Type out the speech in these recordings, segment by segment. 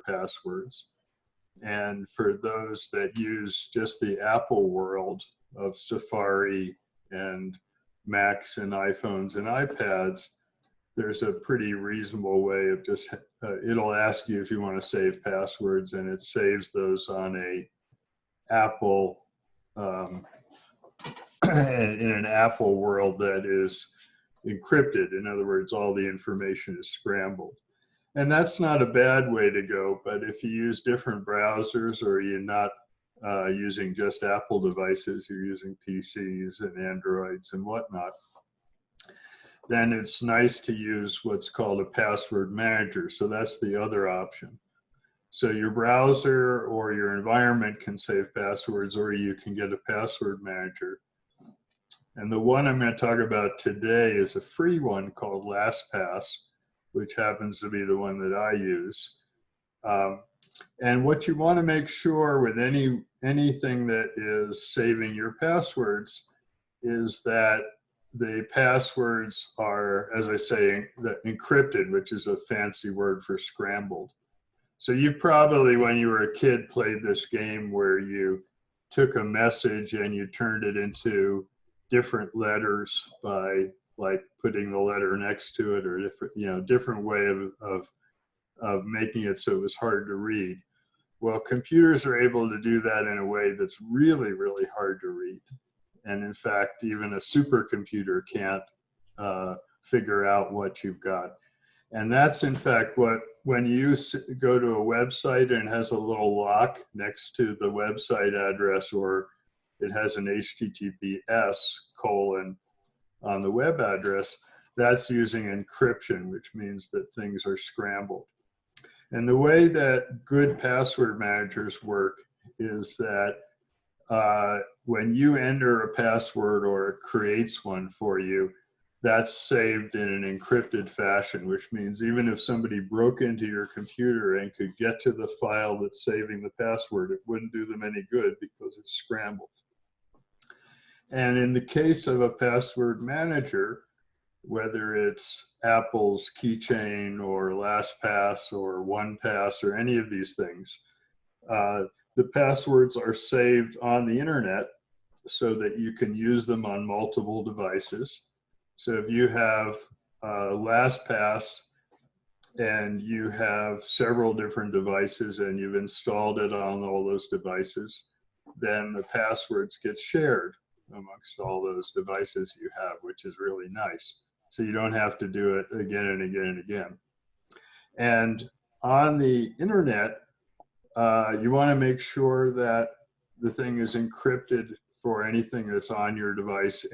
passwords. And for those that use just the Apple world of Safari and Macs and iPhones and iPads, there's a pretty reasonable way of just, it'll ask you if you want to save passwords, and it saves those on a Apple, in an Apple world that is encrypted. In other words, all the information is scrambled. And that's not a bad way to go, but if you use different browsers, or you're not using just Apple devices, you're using PCs and Androids and whatnot, then it's nice to use what's called a password manager. So that's the other option. So your browser or your environment can save passwords, or you can get a password manager. And the one I'm going to talk about today is a free one called LastPass, which happens to be the one that I use. And what you want to make sure with anything that is saving your passwords is that the passwords are, as I say, encrypted, which is a fancy word for scrambled. So you probably, when you were a kid, played this game where you took a message and you turned it into different letters by like putting the letter next to it, or different way of making it so it was hard to read. Well, computers are able to do that in a way that's really, really hard to read. And in fact, even a supercomputer can't figure out what you've got. And that's in fact what, when you go to a website and it has a little lock next to the website address, or it has an HTTPS colon on the web address, that's using encryption, which means that things are scrambled. And the way that good password managers work is that when you enter a password, or it creates one for you, that's saved in an encrypted fashion, which means even if somebody broke into your computer and could get to the file that's saving the password, it wouldn't do them any good because it's scrambled. And in the case of a password manager, whether it's Apple's Keychain or LastPass or OnePass or any of these things, the passwords are saved on the internet so that you can use them on multiple devices. So if you have LastPass and you have several different devices and you've installed it on all those devices, then the passwords get shared amongst all those devices you have, which is really nice. So you don't have to do it again and again and again. And on the internet, you want to make sure that the thing is encrypted for anything that's on your device.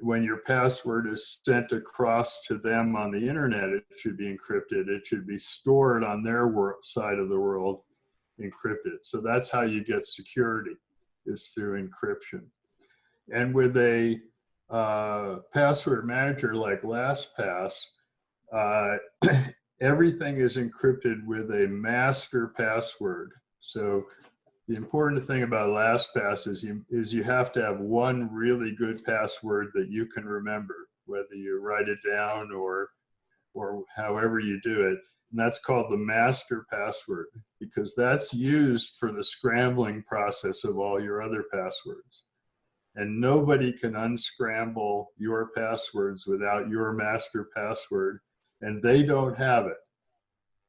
When your password is sent across to them on the internet, it should be encrypted. It should be stored on their side of the world encrypted. So that's how you get security, is through encryption. And with a password manager like LastPass, everything is encrypted with a master password. So the important thing about LastPass is you have to have one really good password that you can remember, whether you write it down or however you do it. And that's called the master password, because that's used for the scrambling process of all your other passwords. And nobody can unscramble your passwords without your master password, and they don't have it.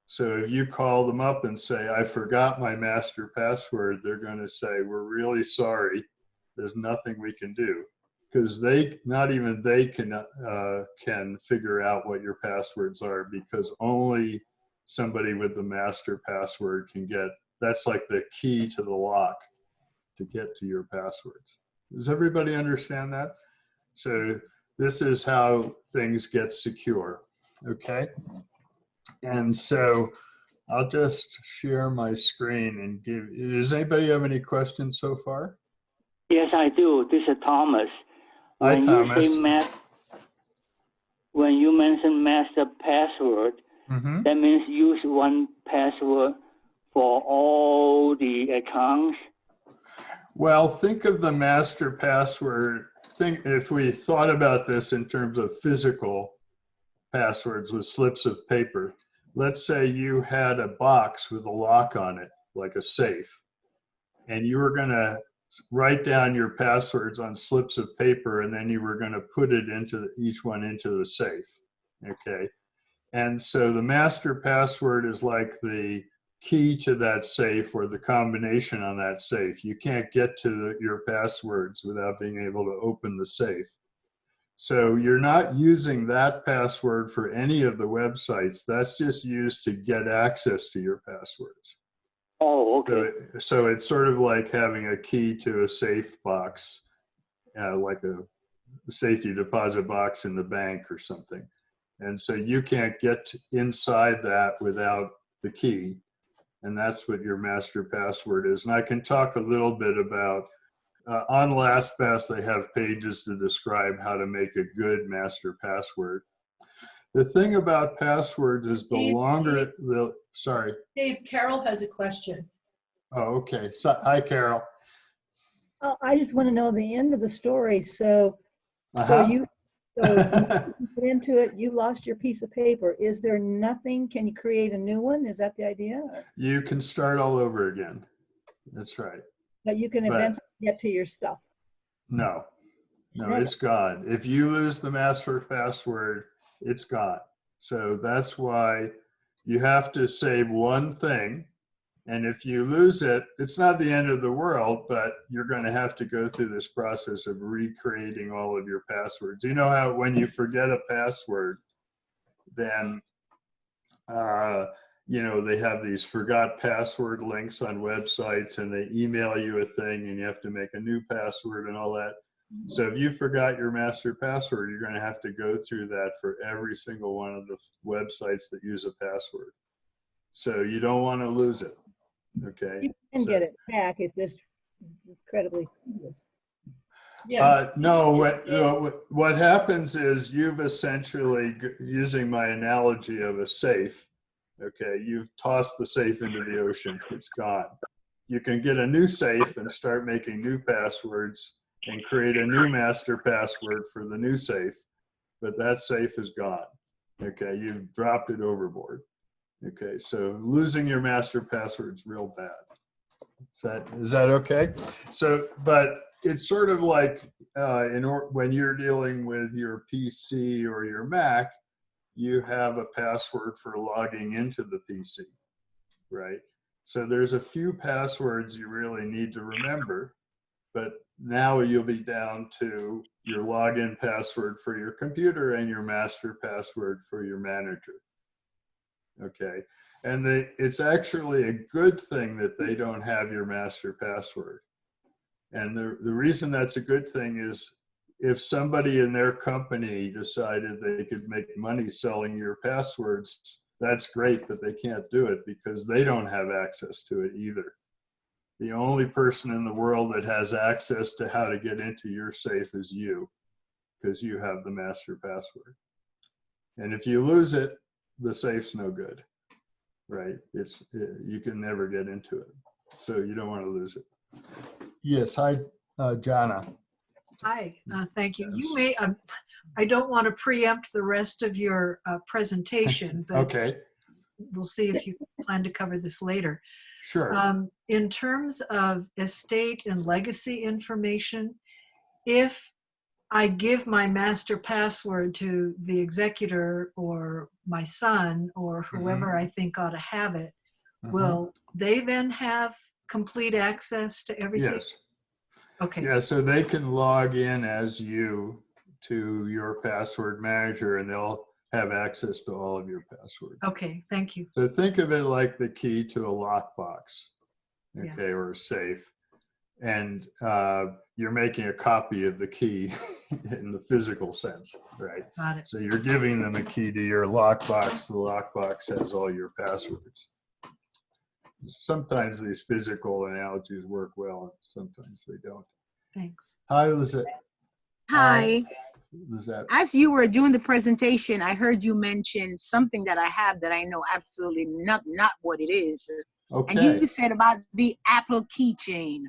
So if you call them up and say, I forgot my master password, they're going to say, we're really sorry. There's nothing we can do, because not even they can figure out what your passwords are, because only somebody with the master password can get, that's like the key to the lock to get to your passwords. Does everybody understand that? So this is how things get secure, okay? And so I'll just share my screen and does anybody have any questions so far? Yes, I do. This is Thomas. Hi, Thomas. When you mention master password, that means use one password for all the accounts? Well, think of the master password. If we thought about this in terms of physical passwords with slips of paper, let's say you had a box with a lock on it, like a safe, and you were going to write down your passwords on slips of paper, and then you were going to put it into each one into the safe. Okay. And so the master password is like the key to that safe, or the combination on that safe. You can't get to your passwords without being able to open the safe. So you're not using that password for any of the websites. That's just used to get access to your passwords. Oh, okay. So it's sort of like having a key to a safe box, like a safety deposit box in the bank or something. And so you can't get inside that without the key. And that's what your master password is. And I can talk a little bit about, on LastPass, they have pages to describe how to make a good master password. The thing about passwords is the longer, sorry. Dave, Carol has a question. Oh, okay. So, hi, Carol. Oh, I just want to know the end of the story. So you get into it, you lost your piece of paper. Is there nothing? Can you create a new one? Is that the idea? You can start all over again. That's right. But you can eventually get to your stuff. No, it's gone. If you lose the master password, it's gone. So that's why you have to save one thing. And if you lose it, it's not the end of the world, but you're going to have to go through this process of recreating all of your passwords. You know how when you forget a password, then, they have these forgot password links on websites, and they email you a thing and you have to make a new password and all that. So if you forgot your master password, you're going to have to go through that for every single one of the websites that use a password. So you don't want to lose it. Okay. You can get it back if this incredibly tedious. Yeah. No, what happens is you've essentially, using my analogy of a safe, okay, you've tossed the safe into the ocean. It's gone. You can get a new safe and start making new passwords and create a new master password for the new safe, but that safe is gone. Okay, you've dropped it overboard. Okay, so losing your master password is real bad. Is that okay? So, but it's sort of like when you're dealing with your PC or your Mac, you have a password for logging into the PC, right? So there's a few passwords you really need to remember, but now you'll be down to your login password for your computer and your master password for your manager. Okay, and it's actually a good thing that they don't have your master password. And the reason that's a good thing is if somebody in their company decided they could make money selling your passwords, that's great, but they can't do it because they don't have access to it either. The only person in the world that has access to how to get into your safe is you, because you have the master password. And if you lose it, the safe's no good, right? You can never get into it. So you don't want to lose it. Yes, hi, Jana. Hi, thank you. You may, I don't want to preempt the rest of your presentation, but okay. We'll see if you plan to cover this later. Sure. In terms of estate and legacy information, if I give my master password to the executor or my son or whoever I think ought to have it, will they then have complete access to everything? Yes. Okay. Yeah, so they can log in as you to your password manager and they'll have access to all of your passwords. Okay, thank you. So think of it like the key to a lockbox, okay, or a safe. And you're making a copy of the key in the physical sense, right? Got it. So you're giving them a key to your lockbox. The lockbox has all your passwords. Sometimes these physical analogies work well, and sometimes they don't. Thanks. Hi, Lizette. Hi. Lizette. As you were doing the presentation, I heard you mention something that I have that I know absolutely not what it is. Okay. And you said about the Apple keychain.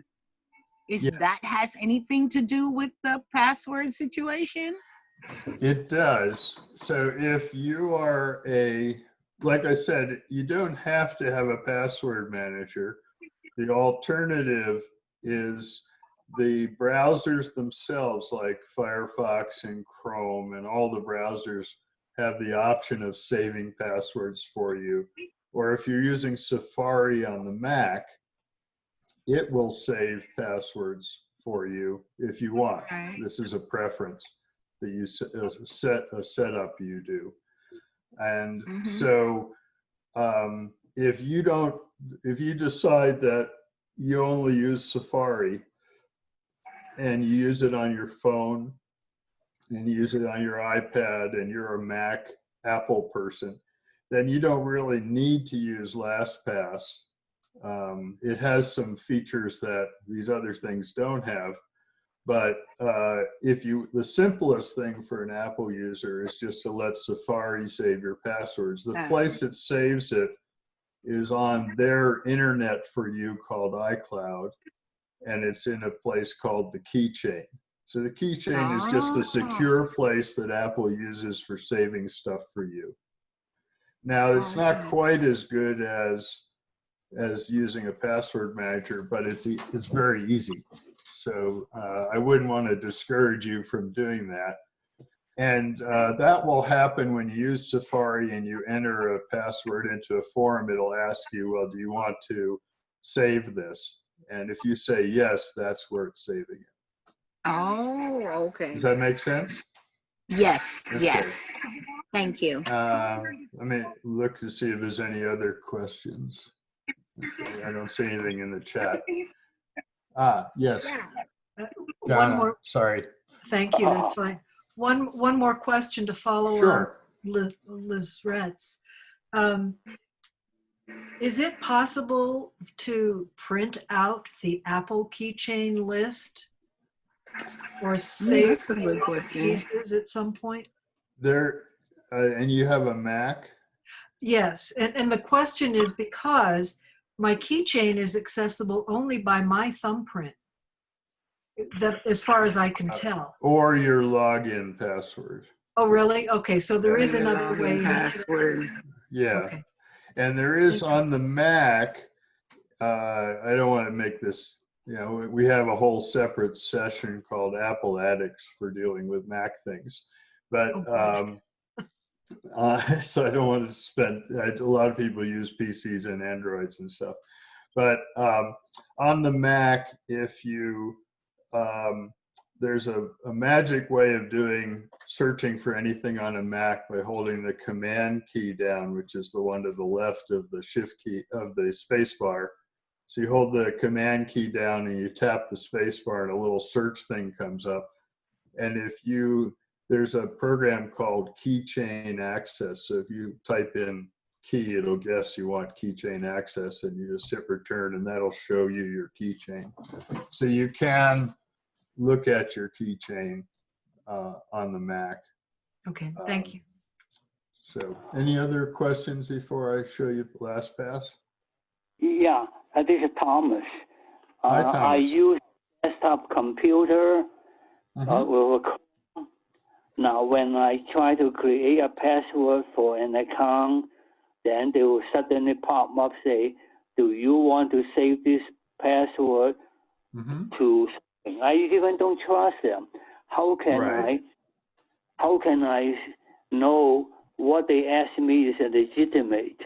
Is that has anything to do with the password situation? It does. So if you are a like I said, you don't have to have a password manager. The alternative is the browsers themselves, like Firefox and Chrome, and all the browsers have the option of saving passwords for you. Or if you're using Safari on the Mac, it will save passwords for you if you want. Okay. This is a preference that you a setup you do. And so if you decide that you only use Safari and you use it on your phone and you use it on your iPad and you're a Mac Apple person, then you don't really need to use LastPass. It has some features that these other things don't have, but the simplest thing for an Apple user is just to let Safari save your passwords. The place it saves it is on their internet for you called iCloud, and it's in a place called the keychain. So the keychain is just the secure place that Apple uses for saving stuff for you. Now, it's not quite as good as using a password manager, but it's very easy. So I wouldn't want to discourage you from doing that. And that will happen when you use Safari and you enter a password into a form. It'll ask you, well, do you want to save this? And if you say yes, that's where it's saving it. Oh, okay. Does that make sense? Yes, Okay. yes. Thank you. Let me look to see if there's any other questions. Okay, I don't see anything in the chat. Yes. One more. Sorry. Thank you. That's fine. One more question to follow Sure. on Liz Retz. Is it possible to print out the Apple keychain list or save That's a good question. pieces at some point? And you have a Mac? Yes, and the question is because my keychain is accessible only by my thumbprint, that as far as I can tell. Or your login password. Oh, really? Okay, so there is another way. Password. Yeah. Okay. And there is on the Mac, I don't want to make this, we have a whole separate session called Apple Addicts for dealing with Mac things. But so I don't want to spend, a lot of people use PCs and Androids and stuff. But on the Mac, if you, there's a magic way of searching for anything on a Mac by holding the Command key down, which is the one to the left of the Shift key of the space bar. So you hold the Command key down and you tap the space bar and a little search thing comes up. And there's a program called Keychain Access. So if you type in key, it'll guess you want keychain access and you just hit return and that'll show you your keychain. So you can look at your keychain on the Mac. Okay, thank you. So any other questions before I show you LastPass? Yeah, this is Thomas. Hi, Thomas. I use desktop computer with a Chrome. Now, when I try to create a password for an account, then they will suddenly pop up say, do you want to save this password to something? I even don't trust them. How can I know what they ask me is legitimate?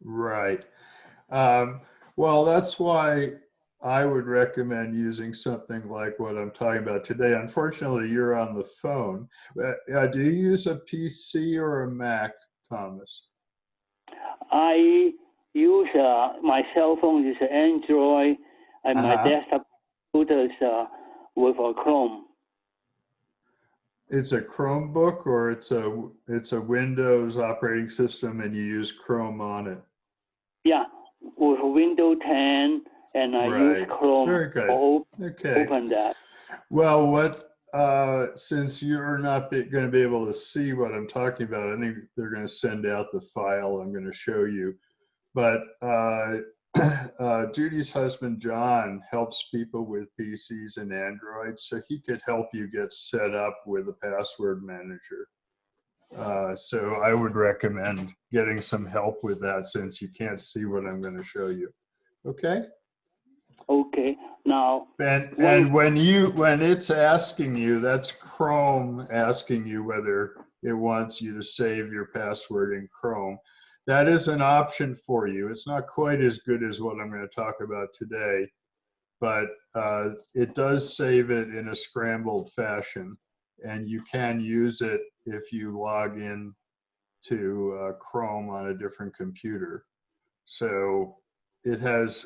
Right. Well, that's why I would recommend using something like what I'm talking about today. Unfortunately, you're on the phone. Do you use a PC or a Mac, Thomas? I use my cell phone is Android, and my desktop computer is with a Chrome. It's a Chromebook, or it's a Windows operating system, and you use Chrome on it. Yeah, with Windows 10, and I use Chrome. Very good. Open that. Well, since you're not going to be able to see what I'm talking about, I think they're going to send out the file I'm going to show you. But Judy's husband, John, helps people with PCs and Android, so he could help you get set up with a password manager. So I would recommend getting some help with that since you can't see what I'm going to show you. Okay? Okay. Now, And when it's asking you, that's Chrome asking you whether it wants you to save your password in Chrome. That is an option for you. It's not quite as good as what I'm going to talk about today, but it does save it in a scrambled fashion, and you can use it if you log in to Chrome on a different computer. So it has,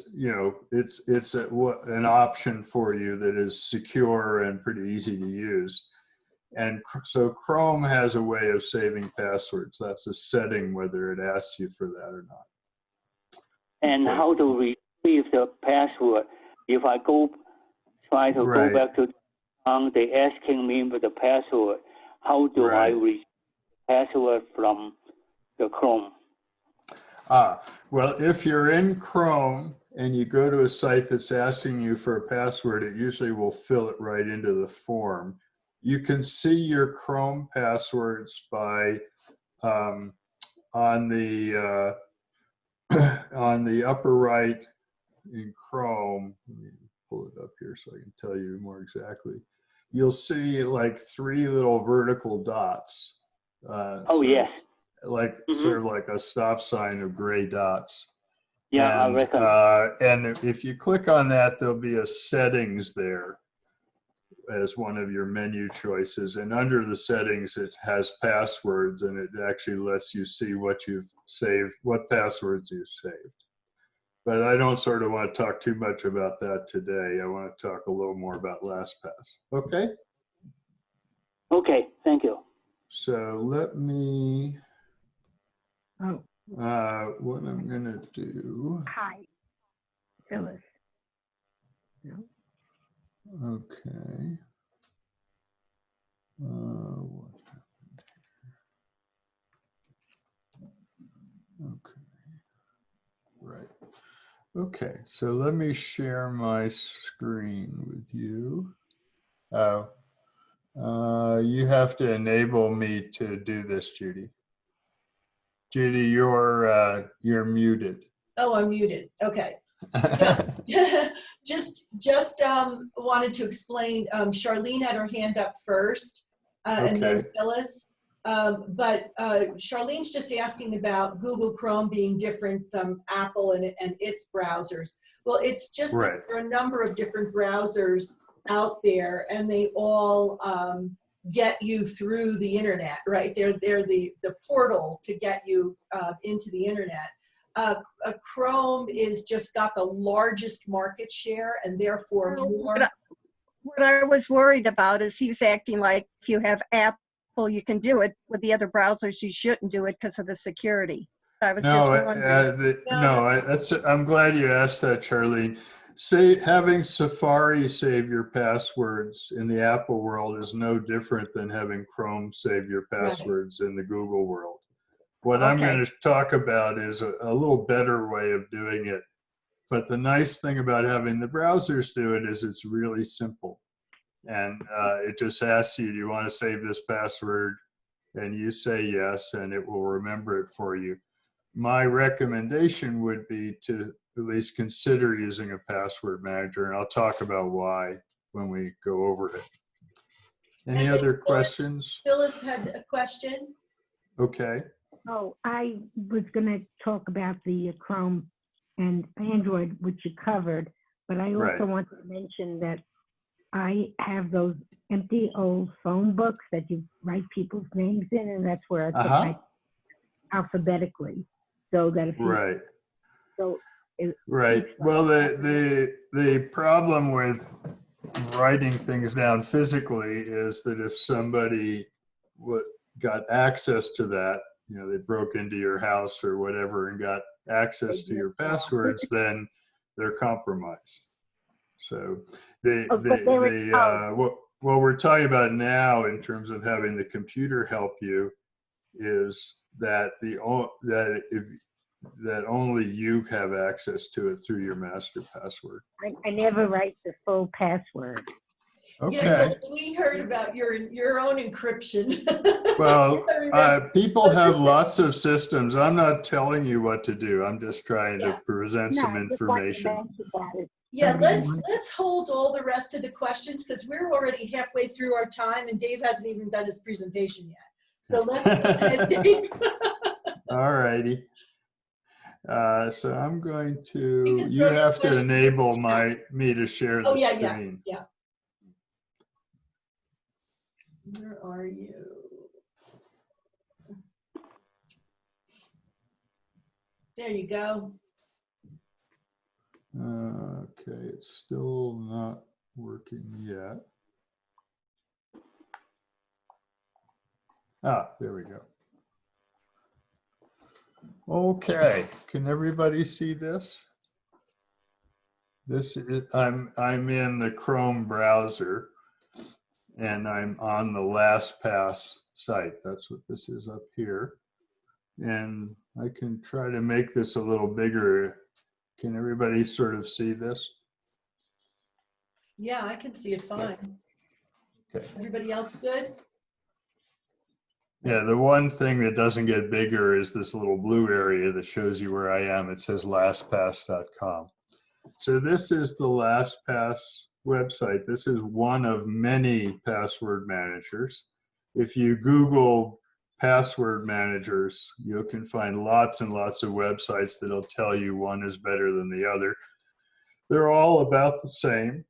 it's an option for you that is secure and pretty easy to use. And so Chrome has a way of saving passwords. That's a setting whether it asks you for that or not. and Okay. how to retrieve the password? If I try to go back to they asking me for the password. How do I retrieve the password from the Chrome? Well, if you're in Chrome and you go to a site that's asking you for a password, it usually will fill it right into the form. You can see your Chrome passwords by on the on the upper right in Chrome. Let me pull it up here so I can tell you more exactly. You'll see like 3 little vertical dots. Oh, yes. Like sort of like a stop sign of gray dots. Yeah, And, I reckon. and if you click on that, there'll be a settings there as one of your menu choices. And under the settings, it has passwords, and it actually lets you see what you've saved, what passwords you've saved. But I don't sort of want to talk too much about that today. I want to talk a little more about LastPass. Okay? Okay, thank you. So let me, Oh, what I'm going to do. hi, Phyllis. No? Okay. What happened here? Okay. Right. Okay. So let me share my screen with you. You have to enable me to do this, Judy. Judy, you're muted. Oh, I'm muted. Okay. just wanted to explain. Charlene had her hand up first, and then Phyllis. But Charlene's just asking about Google Chrome being different from Apple and its browsers. Well, it's just that there are a number of different browsers out there, and they all get you through the internet, right? They're the portal to get you into the internet. Chrome is just got the largest market share, and therefore more. What I was worried about is he's acting like if you have Apple, you can do it. With the other browsers, you shouldn't do it because of the security. I was just wondering. I'm glad you asked that, Charlene. Having Safari save your passwords in the Apple world is no different than having Chrome save your passwords in the Google world. What I'm going to talk about is a little better way of doing it. But the nice thing about having the browsers do it is it's really simple. And it just asks you, do you want to save this password? And you say yes, and it will remember it for you. My recommendation would be to at least consider using a password manager, and I'll talk about why when we go over it. Any other questions? Phyllis had a question. Okay. Oh, I was going to talk about the Chrome and Android, which you covered, but I also want to mention that I have those empty old phone books that you write people's names in, and that's where I put my alphabetically, so that if you Well, the problem with writing things down physically is that if somebody got access to that, they broke into your house or whatever and got access to your passwords, then they're compromised. So what we're talking about now in terms of having the computer help you is that that only you have access to it through your master password. I never write the full password. Okay. Yeah, Phyllis, we heard about your own encryption. Well, people have lots of systems. I'm not telling you what to do. I'm just trying to present No, some I just wanted to information. mention that. Yeah, let's hold all the rest of the questions because we're already halfway through our time and Dave hasn't even done his presentation yet. So let's go ahead, Dave. All righty. So I'm going to, you throw your have to questions in enable the chat. me to share Oh, the yeah, screen. yeah. Where are you? There you go. Okay, it's still not working yet. Ah, there we go. Okay, can everybody see this? This is, I'm in the Chrome browser and I'm on the LastPass site. That's what this is up here. And I can try to make this a little bigger. Can everybody sort of see this? Yeah, I can see it fine. Okay. Everybody else good? Yeah, the one thing that doesn't get bigger is this little blue area that shows you where I am. It says lastpass.com. So this is the LastPass website. This is one of many password managers. If you Google password managers, you can find lots and lots of websites that'll tell you one is better than the other. They're all about the same.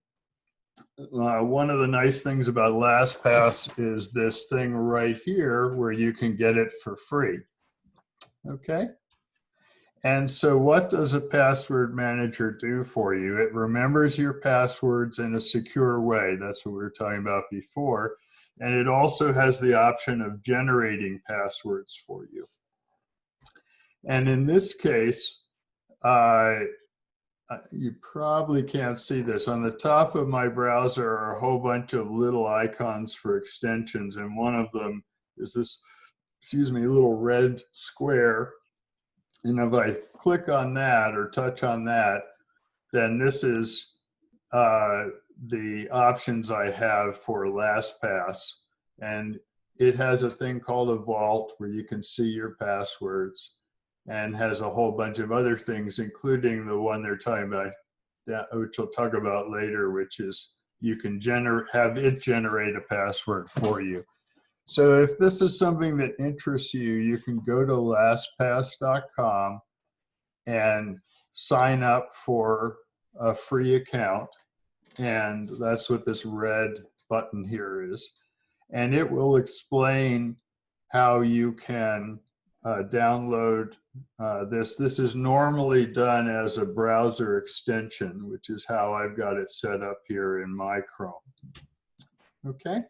One of the nice things about LastPass is this thing right here where you can get it for free. Okay. And so what does a password manager do for you? It remembers your passwords in a secure way. That's what we were talking about before. And it also has the option of generating passwords for you. And in this case, you probably can't see this. On the top of my browser are a whole bunch of little icons for extensions. And one of them is this, excuse me, little red square. And if I click on that or touch on that, then this is the options I have for LastPass. And it has a thing called a vault where you can see your passwords and has a whole bunch of other things, including the one they're talking about, which we'll talk about later, which is you can have it generate a password for you. So if this is something that interests you, you can go to lastpass.com and sign up for a free account. And that's what this red button here is. And it will explain how you can download this. This is normally done as a browser extension, which is how I've got it set up here in my Chrome. Okay.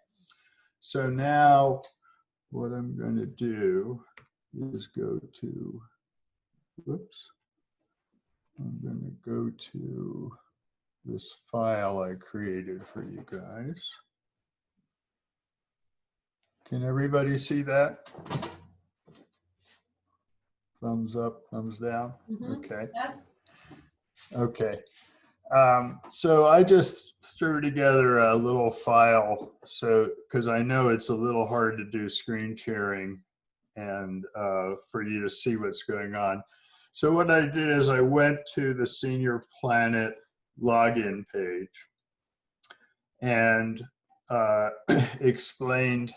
So now what I'm going to do is go to, whoops, I'm going to go to this file I created for you guys. Can everybody see that? Thumbs up, thumbs down? Mm-hmm. Okay. Yes. Okay. So I just threw together a little file, so because I know it's a little hard to do screen sharing and for you to see what's going on. So what I did is I went to the Senior Planet login page and explained.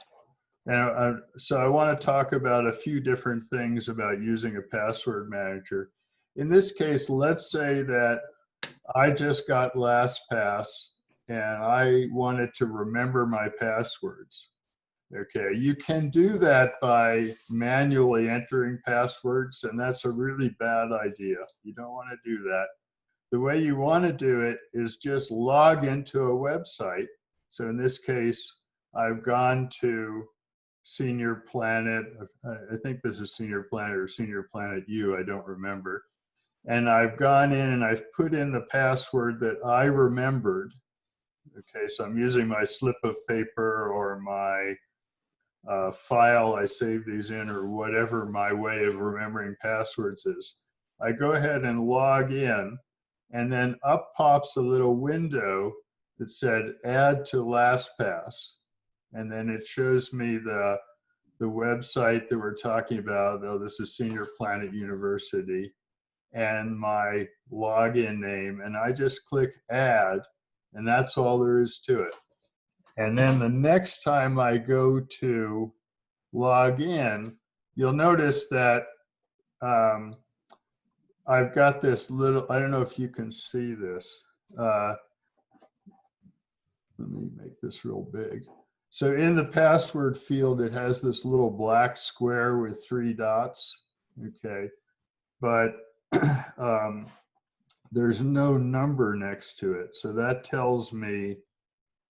And so I want to talk about a few different things about using a password manager. In this case, let's say that I just got LastPass and I wanted to remember my passwords. Okay, you can do that by manually entering passwords, and that's a really bad idea. You don't want to do that. The way you want to do it is just log into a website. So in this case, I've gone to Senior Planet. I think this is Senior Planet or Senior Planet U, I don't remember. And I've gone in and I've put in the password that I remembered. Okay, so I'm using my slip of paper or my file I save these in or whatever my way of remembering passwords is. I go ahead and log in, and then up pops a little window that said add to LastPass. And then it shows me the website that we're talking about. Oh, this is Senior Planet University, and my login name. And I just click add, and that's all there is to it. And then the next time I go to log in, you'll notice that I've got this little, I don't know if you can see this. Let me make this real big. So in the password field, it has this little black square with 3 dots, okay? But there's no number next to it. So that tells me,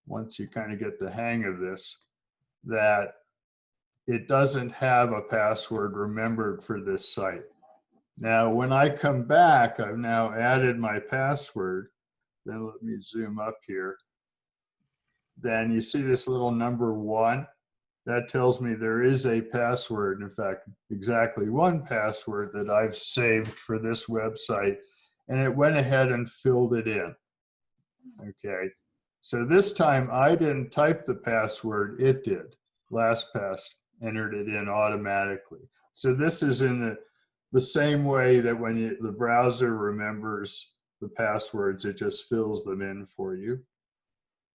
once you kind of get the hang of this, that it doesn't have a password remembered for this site. Now, when I come back, I've now added my password. Then let me zoom up here. Then you see this little number 1. That tells me there is a password. In fact, exactly 1 password that I've saved for this website. And it went ahead and filled it in. Okay. So this time I didn't type the password, it did. LastPass entered it in automatically. So this is in the same way that when the browser remembers the passwords, it just fills them in for you.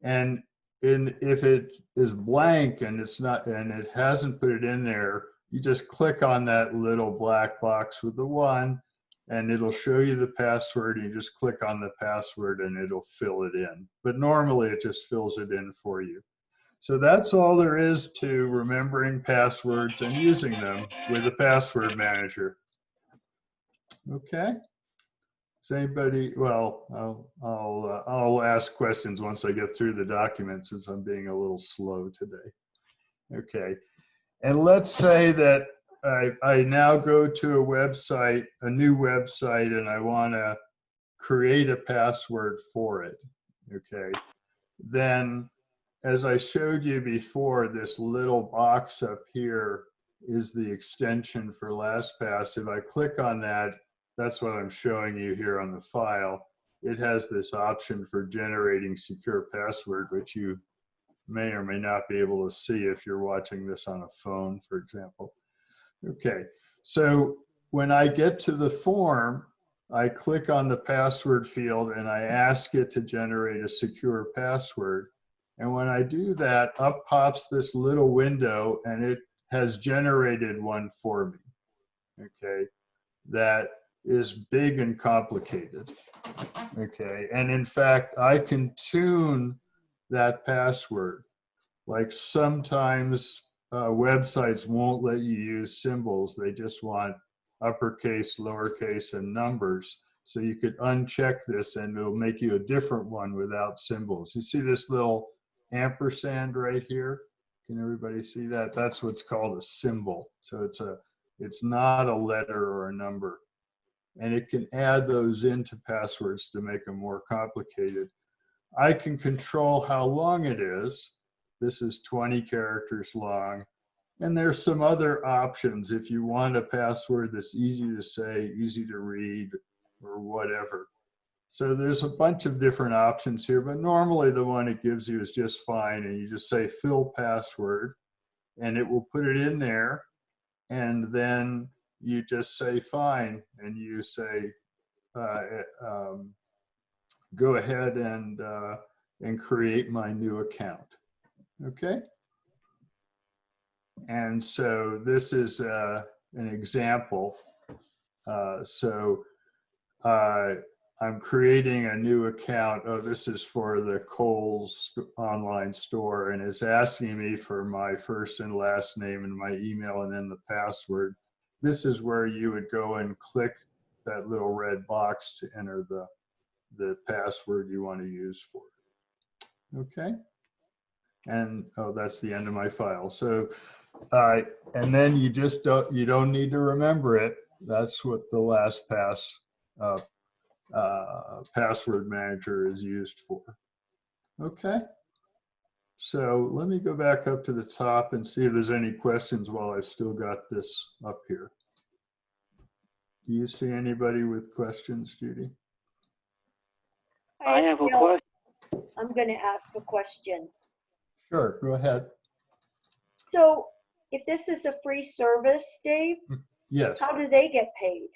And if it is blank and it's not, and it hasn't put it in there, you just click on that little black box with the 1, and it'll show you the password. You just click on the password and it'll fill it in. But normally it just fills it in for you. So that's all there is to remembering passwords and using them with a password manager. Okay. Does anybody, well, I'll ask questions once I get through the document, since I'm being a little slow today. Okay. And let's say that I now go to a website, a new website, and I want to create a password for it. Okay. Then, as I showed you before, this little box up here is the extension for LastPass. If I click on that, that's what I'm showing you here on the file. It has this option for generating secure password, which you may or may not be able to see if you're watching this on a phone, for example. Okay, so when I get to the form, I click on the password field and I ask it to generate a secure password. And when I do that, up pops this little window, and it has generated one for me, okay, that is big and complicated, okay? And in fact, I can tune that password. Like sometimes websites won't let you use symbols. They just want uppercase, lowercase, and numbers. So you could uncheck this and it'll make you a different one without symbols. You see this little ampersand right here? Can everybody see that? That's what's called a symbol. So it's not a letter or a number. And it can add those into passwords to make them more complicated. I can control how long it is. This is 20 characters long. And there's some other options if you want a password that's easy to say, easy to read, or whatever. So there's a bunch of different options here, but normally the one it gives you is just fine. And you just say fill password, and it will put it in there. And then you just say fine, and you say, go ahead and create my new account. Okay. And so this is an example. I'm creating a new account. Oh, this is for the Kohl's online store, and it's asking me for my first and last name and my email and then the password. This is where you would go and click that little red box to enter the password you want to use for it. Okay. And oh, that's the end of my file. So, and then you don't need to remember it. That's what the LastPass password manager is used for. Okay. So let me go back up to the top and see if there's any questions while I've still got this up here. Do you see anybody with questions, Judy? I have a question. I'm going to ask a question. Sure, go ahead. So if this is a free service, Dave, Yes. how do they get paid?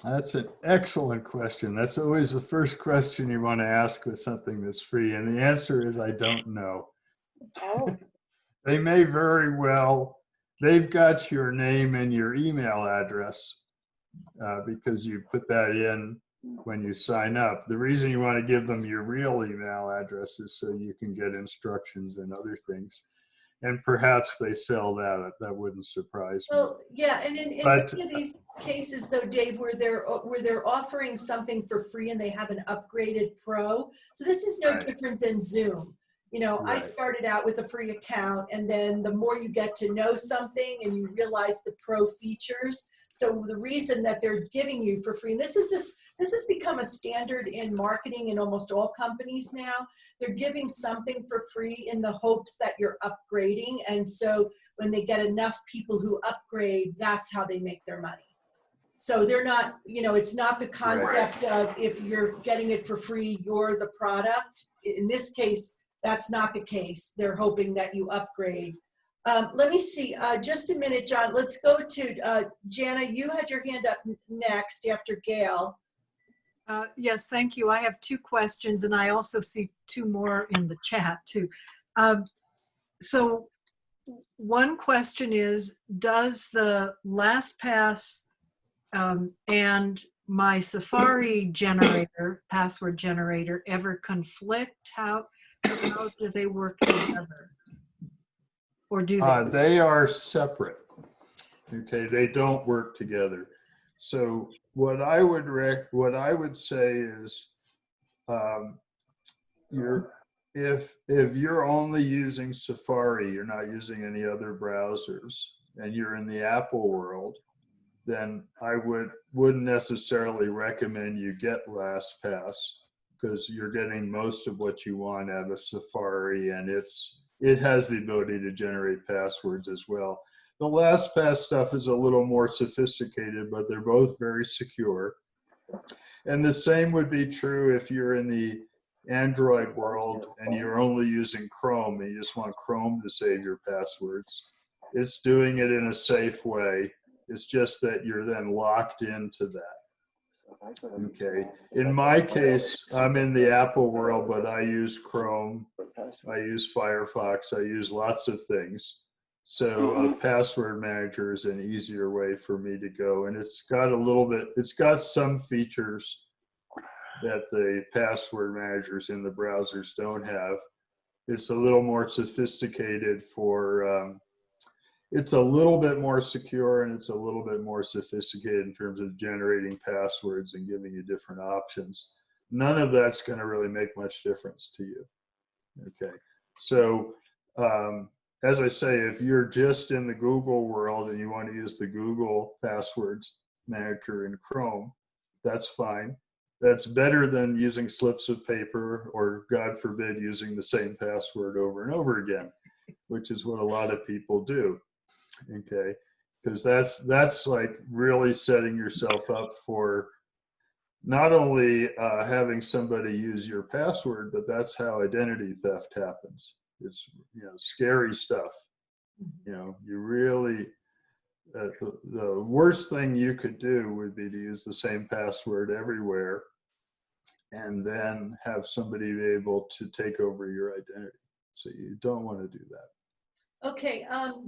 That's an excellent question. That's always the first question you want to ask with something that's free. And the answer is, I don't know. Oh. They may very well, they've got your name and your email address because you put that in when you sign up. The reason you want to give them your real email address is so you can get instructions and other things. And perhaps they sell that. That wouldn't surprise me. Well, yeah, and in many of these cases, though, Dave, where they're offering something for free and they have an upgraded pro. So this is no different than Zoom. You know, I started out with a free account, and then the more you get to know something and you realize the pro features. So the reason that they're giving you for free, and this has become a standard in marketing in almost all companies now. They're giving something for free in the hopes that you're upgrading. And so when they get enough people who upgrade, that's how they make their money. So they're not, you know, it's not the concept of if you're getting it for free, you're the product. In this case, that's not the case. They're hoping that you upgrade. Let me see, just a minute, John. Let's go to Jana. You had your hand up next after Gail. Yes, thank you. I have two questions, and I also see two more in the chat too. So one question is, does the LastPass and my Safari generator, password generator, ever conflict? How do they work together? Or do they? They are separate. Okay, they don't work together. So what I would say is, if you're only using Safari, you're not using any other browsers, and you're in the Apple world, then I wouldn't necessarily recommend you get LastPass, because you're getting most of what you want out of Safari, and it has the ability to generate passwords as well. The LastPass stuff is a little more sophisticated, but they're both very secure. And the same would be true if you're in the Android world and you're only using Chrome and you just want Chrome to save your passwords. It's doing it in a safe way. It's just that you're then locked into that. Okay. In my case, I'm in the Apple world, but I use Chrome, I use Firefox, I use lots of things. So a password manager is an easier way for me to go. And it's got some features that the password managers in the browsers don't have. It's a little more sophisticated it's a little bit more secure, and it's a little bit more sophisticated in terms of generating passwords and giving you different options. None of that's going to really make much difference to you. Okay. So, as I say, if you're just in the Google world and you want to use the Google passwords manager in Chrome, that's fine. That's better than using slips of paper or, God forbid, using the same password over and over again, which is what a lot of people do. Okay, because that's like really setting yourself up for not only having somebody use your password, but that's how identity theft happens. It's, you know, scary stuff. You know, you really, the worst thing you could do would be to use the same password everywhere and then have somebody be able to take over your identity. So you don't want to do that. Okay,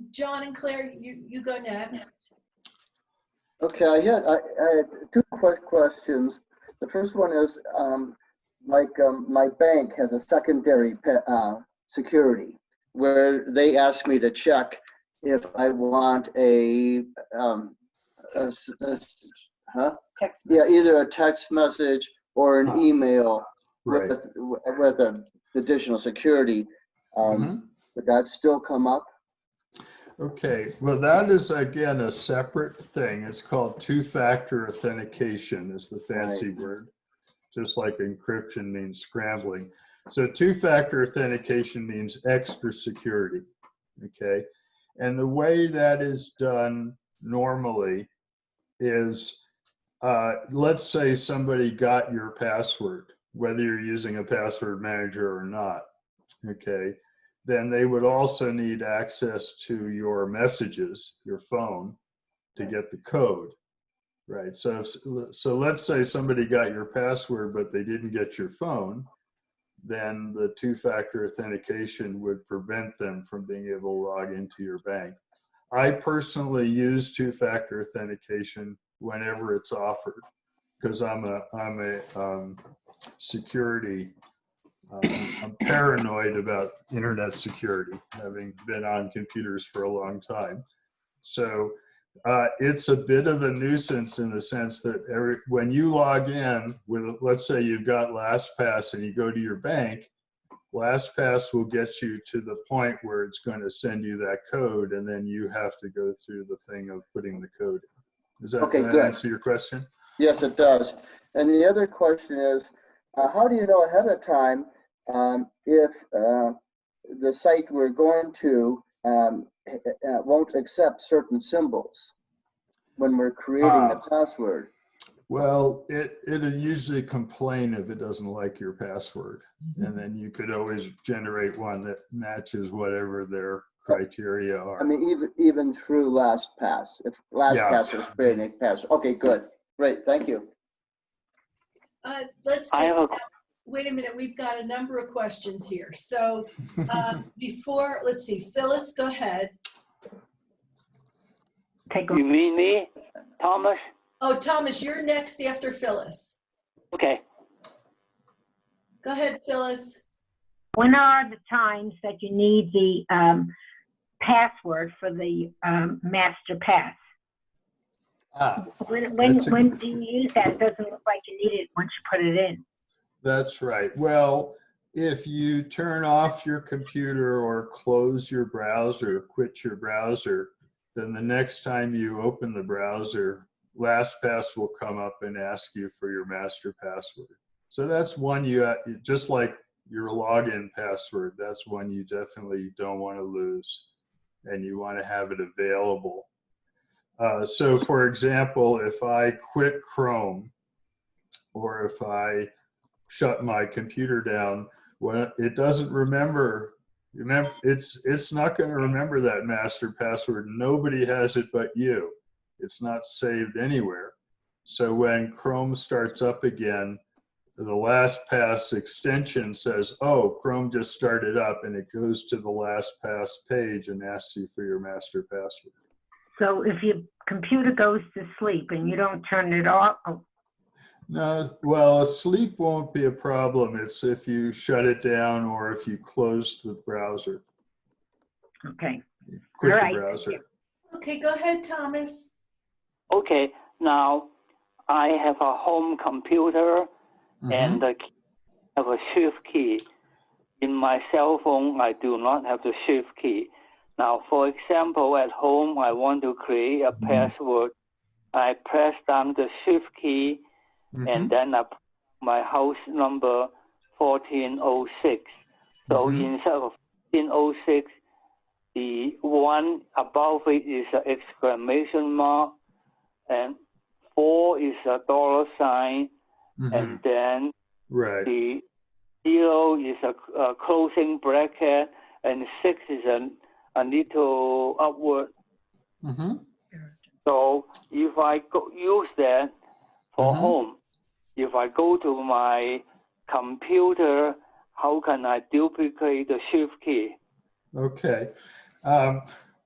John and Claire, you go next. Okay, I had two questions. The first one is, my bank has a secondary security where they ask me to check if I want either a text message or an email with an additional security. Would that still come up? Okay, well, that is, again, a separate thing. It's called two-factor authentication is the fancy word, just like encryption means scrambling. So two-factor authentication means extra security, okay? And the way that is done normally is, let's say somebody got your password whether you're using a password manager or not. Okay, then they would also need access to your messages, your phone, to get the code, right? So let's say somebody got your password, but they didn't get your phone, then the two-factor authentication would prevent them from being able to log into your bank. I personally use two-factor authentication whenever it's offered, because I'm a security. I'm paranoid about internet security, having been on computers for a long time. So it's a bit of a nuisance in the sense that when you log in with, let's say you've got LastPass and you go to your bank, LastPass will get you to the point where it's going to send you that code, and then you have to go through the thing of putting the code in. Does that answer your question? Yes, it does. And the other question is, how do you know ahead of time if the site we're going to won't accept certain symbols when we're creating the password? Well, it'll usually complain if it doesn't like your password. And then you could always generate one that matches whatever their criteria are. I mean, even through LastPass, if LastPass is creating a password. Okay, good. Great, thank you. Let's see. Wait a minute, we've got a number of questions here. So let's see, Phyllis, go ahead. You mean me, Thomas? Oh, Thomas, you're next after Phyllis. Okay. Go ahead, Phyllis. When are the times that you need the password for the master pass? When do you use that? It doesn't look like you need it once you put it in. That's right. Well, if you turn off your computer or close your browser, quit your browser, then the next time you open the browser, LastPass will come up and ask you for your master password. So that's one just like your login password, that's one you definitely don't want to lose, and you want to have it available. So for example, if I quit Chrome, or if I shut my computer down, when it doesn't remember, it's not going to remember that master password. Nobody has it but you. It's not saved anywhere. So when Chrome starts up again, the LastPass extension says, oh, Chrome just started up, and it goes to the LastPass page and asks you for your master password. So if your computer goes to sleep and you don't turn it off? No, well, sleep won't be a problem. It's if you shut it down or if you close the browser. Okay. Quit the browser. Okay, go ahead, Thomas. Okay, now I have a home computer and I have a shift key. In my cell phone, I do not have the shift key. Now, for example, at home, I want to create a password. I press down the shift key and then I put my house number 1406. So instead of 1406, the one above it is an exclamation mark, and 4 is a dollar sign, and then the 0 is a closing bracket, and 6 is a little upward. So if I use that for home, if I go to my computer, how can I duplicate the shift key? Okay.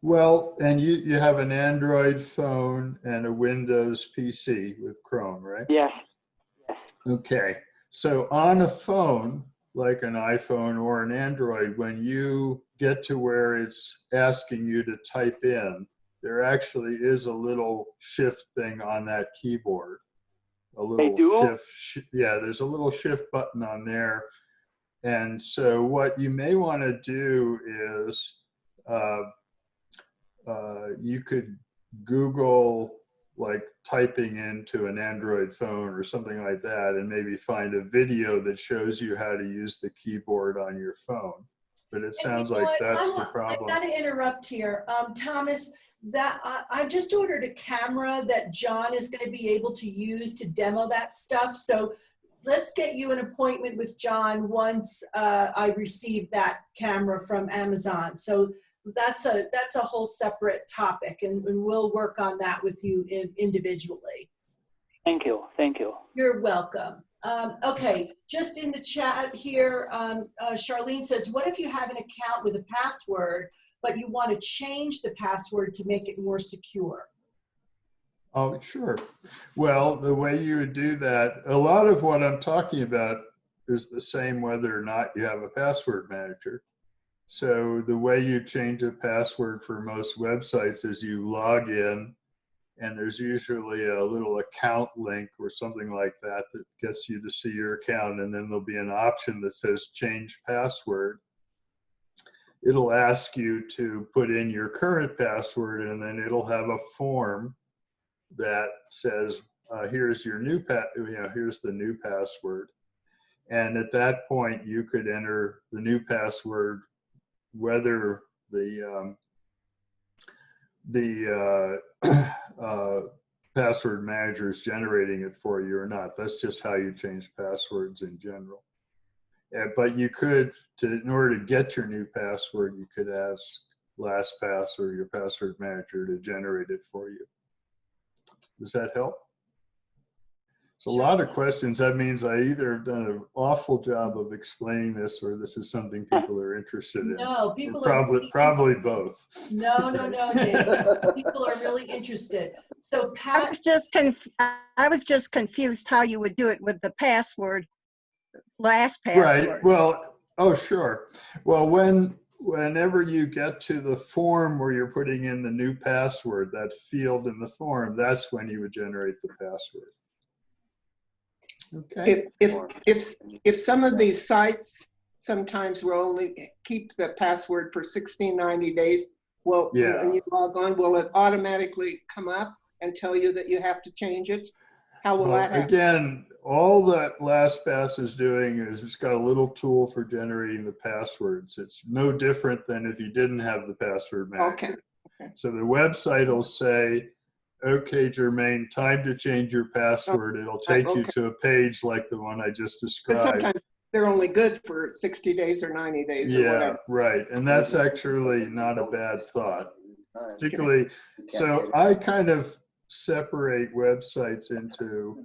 Well, and you have an Android phone and a Windows PC with Chrome, right? Yes. Okay. So on a phone, like an iPhone or an Android, when you get to where it's asking you to type in, there actually is a little shift thing on that keyboard. A little shift. Yeah, there's a little shift button on there. And so what you may want to do is you could Google like typing into an Android phone or something like that, and maybe find a video that shows you how to use the keyboard on your phone. But it sounds like that's the problem. I got to interrupt here. Thomas, I've just ordered a camera that John is going to be able to use to demo that stuff. So let's get you an appointment with John once I receive that camera from Amazon. So that's a whole separate topic, and we'll work on that with you individually. Thank you. Thank you. You're welcome. Okay, just in the chat here, Charlene says, what if you have an account with a password, but you want to change the password to make it more secure? Oh, sure. Well, the way you would do that, a lot of what I'm talking about is the same whether or not you have a password manager. So the way you change a password for most websites is you log in, and there's usually a little account link or something like that that gets you to see your account, and then there'll be an option that says change password. It'll ask you to put in your current password, and then it'll have a form that says, here's your new here's the new password. And at that point, you could enter the new password, whether the password manager is generating it for you or not. That's just how you change passwords in general. But you could, in order to get your new password, you could ask LastPass or your password manager to generate it for you. Does that help? It's a lot of questions. That means I either have done an awful job of explaining this, or this is something people are interested in. No, people probably both. No, Dave. People are really interested. So Pat, I was just confused how you would do it with the password, LastPass. Right. Well, oh, sure. Well, whenever you get to the form where you're putting in the new password, that field in the form, that's when you would generate the password. Okay. If some of these sites sometimes will only keep the password for 60, 90 days, well, when you log on, will it automatically come up and tell you that you have to change it? How will that happen? Again, all that LastPass is doing is it's got a little tool for generating the passwords. It's no different than if you didn't have the password manager. Okay. So the website will say, okay, Jermaine, time to change your password. It'll take you to a page like the one I just described. Sometimes they're only good for 60 days or 90 days or whatever. Yeah, right. And that's actually not a bad thought. Particularly, so I kind of separate websites into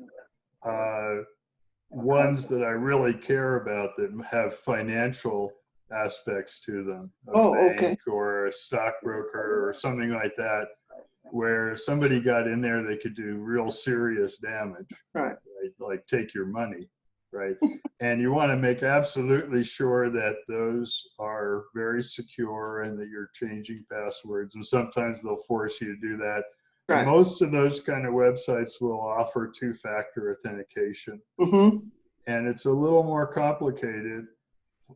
ones that I really care about that have financial aspects to them. A bank or a stockbroker or something like that, where somebody got in there, they could do real serious damage, right? Like take your money, right? And you want to make absolutely sure that those are very secure and that you're changing passwords. And sometimes they'll force you to do that. Right. And most of those kind of websites will offer two-factor authentication. Mm-hmm. And it's a little more complicated.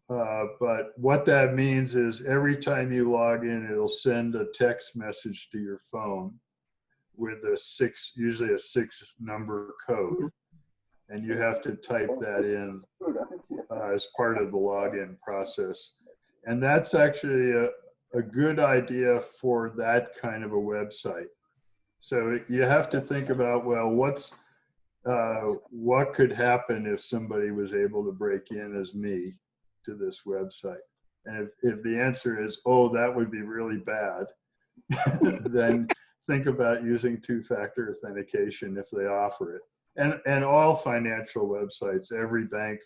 But what that means is every time you log in, it'll send a text message to your phone with usually a 6-number code. And you have to type that in as part of the login process. And that's actually a good idea for that kind of a website. So you have to think about, well, what could happen if somebody was able to break in as me to this website? And if the answer is, oh, that would be really bad, then think about using two-factor authentication if they offer it. And all financial websites, every bank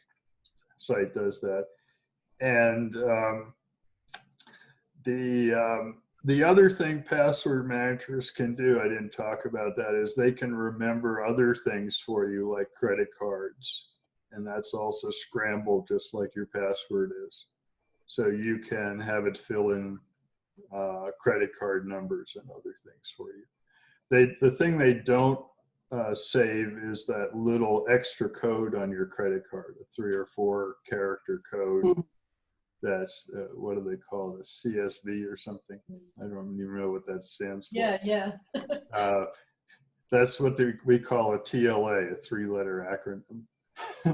site does that. And the other thing password managers can do, I didn't talk about that, is they can remember other things for you, like credit cards. And that's also scrambled just like your password is. So you can have it fill in credit card numbers and other things for you. The thing they don't save is that little extra code on your credit card, a 3 or 4 character code. Mm-hmm. That's, what do they call it, a CSV or something? I don't even know what that stands for. Yeah. That's what we call a TLA, a 3-letter acronym.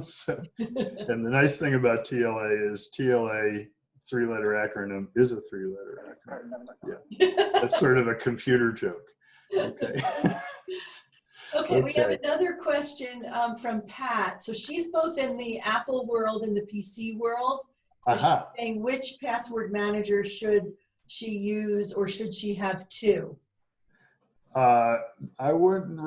So, and the nice thing about TLA is TLA, 3-letter acronym, is a 3-letter acronym. Yeah, that's sort of a computer joke. Okay. Okay, we have another question from Pat. So she's both in the Apple world and the PC world. So she's saying, which password manager should she use, or should she have two? I wouldn't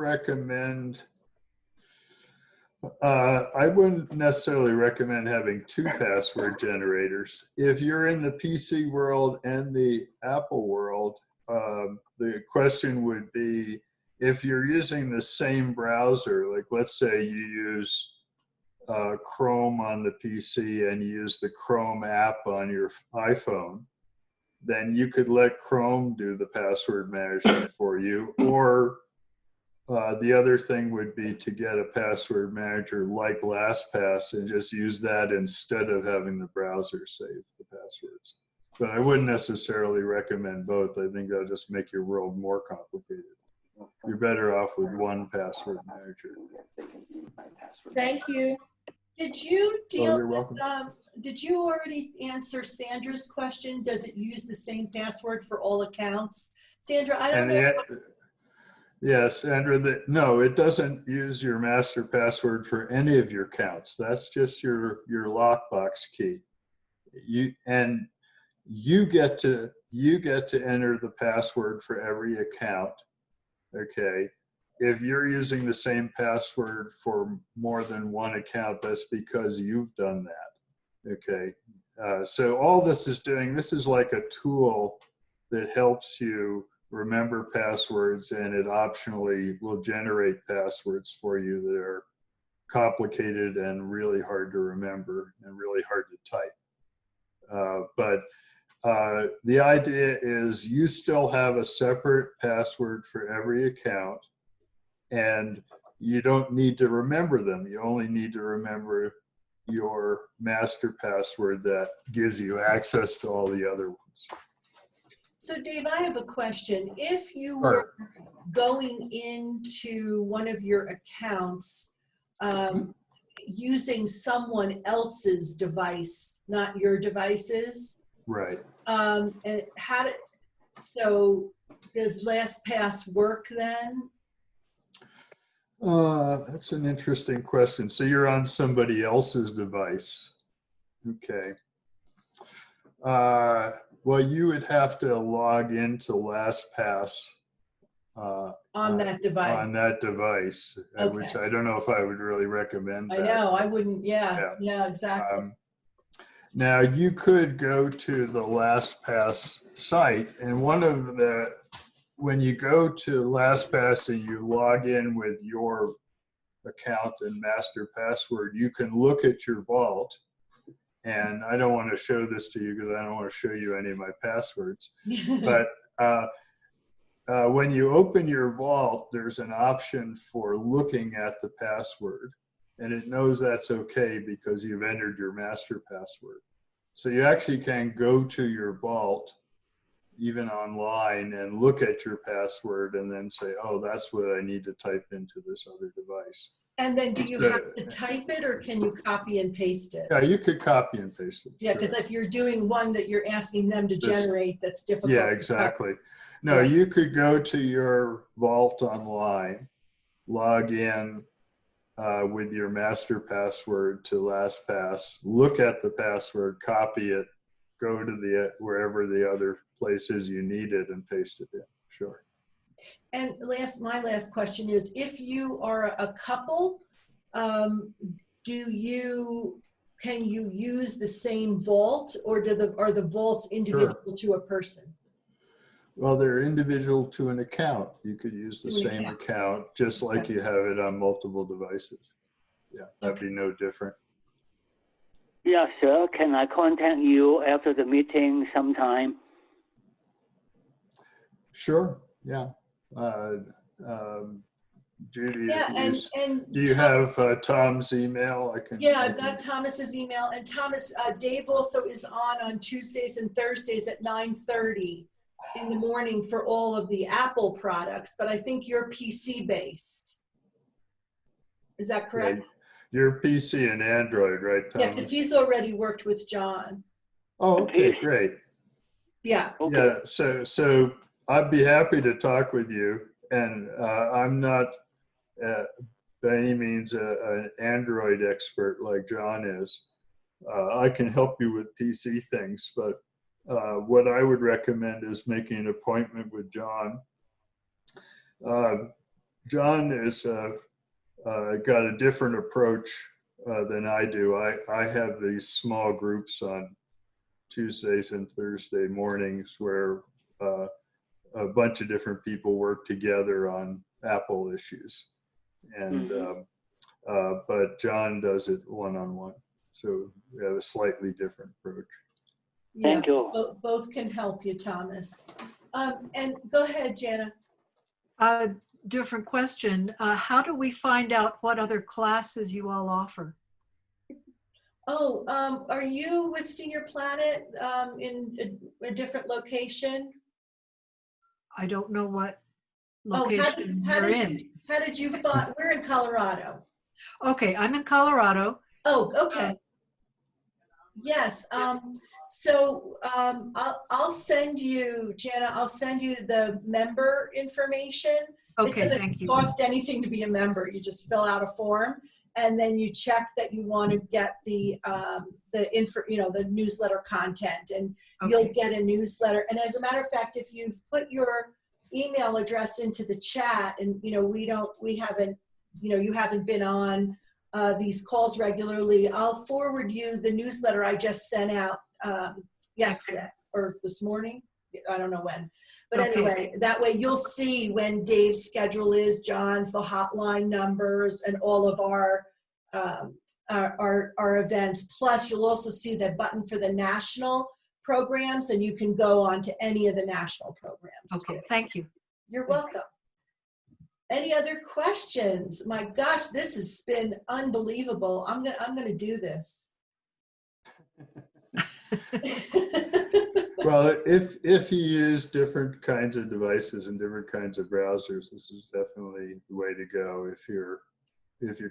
necessarily recommend having two password generators. If you're in the PC world and the Apple world, the question would be, if you're using the same browser, like let's say you use Chrome on the PC and you use the Chrome app on your iPhone, then you could let Chrome do the password management for you. Or the other thing would be to get a password manager like LastPass and just use that instead of having the browser save the passwords. But I wouldn't necessarily recommend both. I think that'll just make your world more complicated. You're better off with one password manager. Thank you. Did you deal you're welcome. Did you already answer Sandra's question? Does it use the same password for all accounts? Sandra, I don't know. Yes, Sandra, no, it doesn't use your master password for any of your accounts. That's just your lockbox key. You get to enter the password for every account. Okay. If you're using the same password for more than one account, that's because you've done that. Okay. So all this is doing, this is like a tool that helps you remember passwords, and it optionally will generate passwords for you that are complicated and really hard to remember and really hard to type. But the idea is you still have a separate password for every account, and you don't need to remember them. You only need to remember your master password that gives you access to all the other ones. So Dave, I have a question. If you were going into one of your accounts using someone else's device, not your devices. Right. And so does LastPass work then? That's an interesting question. So you're on somebody else's device. Okay. Well, you would have to log into LastPass on that device, okay. Which I don't know if I would really recommend that. I know, I wouldn't, yeah, exactly. Now you could go to the LastPass site, and when you go to LastPass and you log in with your account and master password, you can look at your vault. And I don't want to show this to you because I don't want to show you any of my passwords. But when you open your vault, there's an option for looking at the password. And it knows that's okay because you've entered your master password. So you actually can go to your vault, even online, and look at your password and then say, oh, that's what I need to type into this other device. And then do you have to type it, or can you copy and paste it? Yeah, you could copy and paste it. Yeah, because if you're doing one that you're asking them to generate, that's difficult. Yeah, exactly. No, you could go to your vault online, log in with your master password to LastPass, look at the password, copy it, go to wherever the other places you need it, and paste it in. Sure. And my last question is, if you are a couple, can you use the same vault, or are the vaults individual to a person? Well, they're individual to an account. You could use the same account just like you have it on multiple devices. Yeah, that'd be no different. Yeah, sir. Can I contact you after the meeting sometime? Sure. Yeah. Judy, yeah, do you have Tom's email? I've got Thomas's email, and Thomas, Dave also is on Tuesdays and Thursdays at 9:30 in the morning for all of the Apple products, but I think you're PC based. Is that correct? Yeah, you're PC and Android, right, Thomas? Yeah, because he's already worked with John. Oh, okay, great. Yeah. Okay. Yeah, so I'd be happy to talk with you, and I'm not by any means an Android expert like John is. I can help you with PC things, but what I would recommend is making an appointment with John. John is got a different approach than I do. I have these small groups on Tuesdays and Thursday mornings where a bunch of different people work together on Apple issues. And but John does it one-on-one. So we have a slightly different approach. Yeah, Thank you. both can help you, Thomas. And go ahead, Jana. Different question. How do we find out what other classes you all offer? Oh, are you with Senior Planet in a different location? I don't know what location you're in. How did you find? We're in Colorado. Okay, I'm in Colorado. Oh, okay. Yes. So I'll send you, Jana, I'll send you the member information. Okay, it doesn't thank you. cost anything to be a member. You just fill out a form and then you check that you want to get the info, the newsletter content, and you'll get a newsletter. And as a matter of fact, if you've put your email address into the chat, and we haven't, you haven't been on these calls regularly, I'll forward you the newsletter I just sent out yesterday or this morning. I don't know when, but anyway, that way you'll see when Dave's schedule is, John's, the hotline numbers, and all of our events. Plus, you'll also see the button for the national programs, and you can go on to any of the national programs. Okay, thank you. You're welcome. Any other questions? My gosh, this has been unbelievable. I'm gonna do this. Well, if you use different kinds of devices and different kinds of browsers, this is definitely the way to go. If you're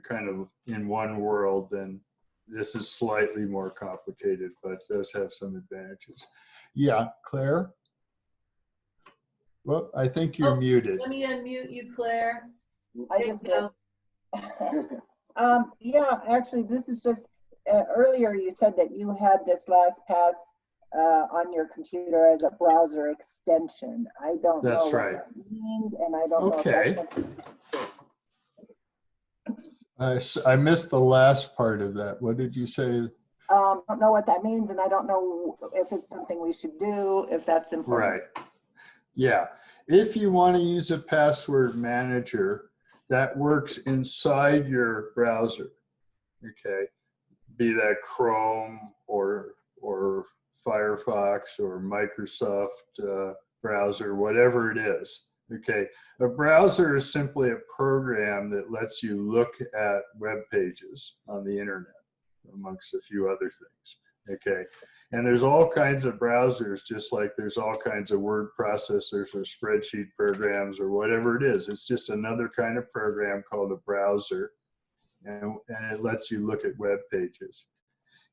kind of in one world, then this is slightly more complicated, but does have some advantages. Yeah, Claire? Well, I think you're muted. Let me unmute you, Claire. I just did. Yeah, actually, this is just, earlier you said that you had this LastPass on your computer as a browser extension. I don't know what that means, and I don't know if that's I missed the last part of that. What did you say? I don't know what that means, and I don't know if it's something we should do, if that's important. Right. Yeah. If you want to use a password manager that works inside your browser, okay, be that Chrome or Firefox or Microsoft browser, whatever it is. Okay, a browser is simply a program that lets you look at web pages on the internet, amongst a few other things. Okay, and there's all kinds of browsers, just like there's all kinds of word processors or spreadsheet programs or whatever it is. It's just another kind of program called a browser, and it lets you look at web pages.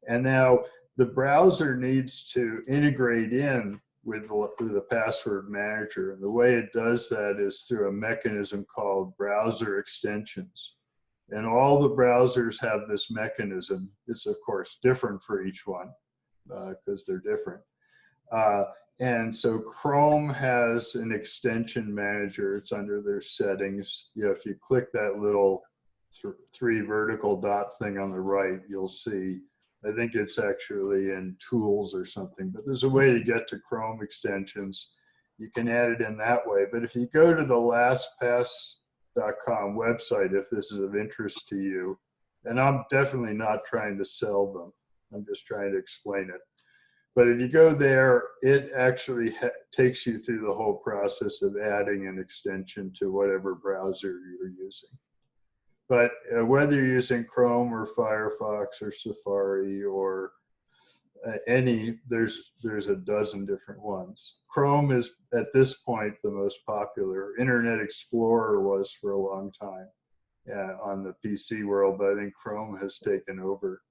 And now the browser needs to integrate in with the password manager. And the way it does that is through a mechanism called browser extensions. And all the browsers have this mechanism. It's, of course, different for each one because they're different. And so Chrome has an extension manager. It's under their settings. If you click that little three vertical dot thing on the right, you'll see, I think it's actually in tools or something, but there's a way to get to Chrome extensions. You can add it in that way. But if you go to the LastPass.com website, if this is of interest to you, and I'm definitely not trying to sell them, I'm just trying to explain it. But if you go there, it actually takes you through the whole process of adding an extension to whatever browser you're using. But whether you're using Chrome or Firefox or Safari or there's a dozen different ones. Chrome is, at this point, the most popular. Internet Explorer was for a long time on the PC world, but I think Chrome has taken over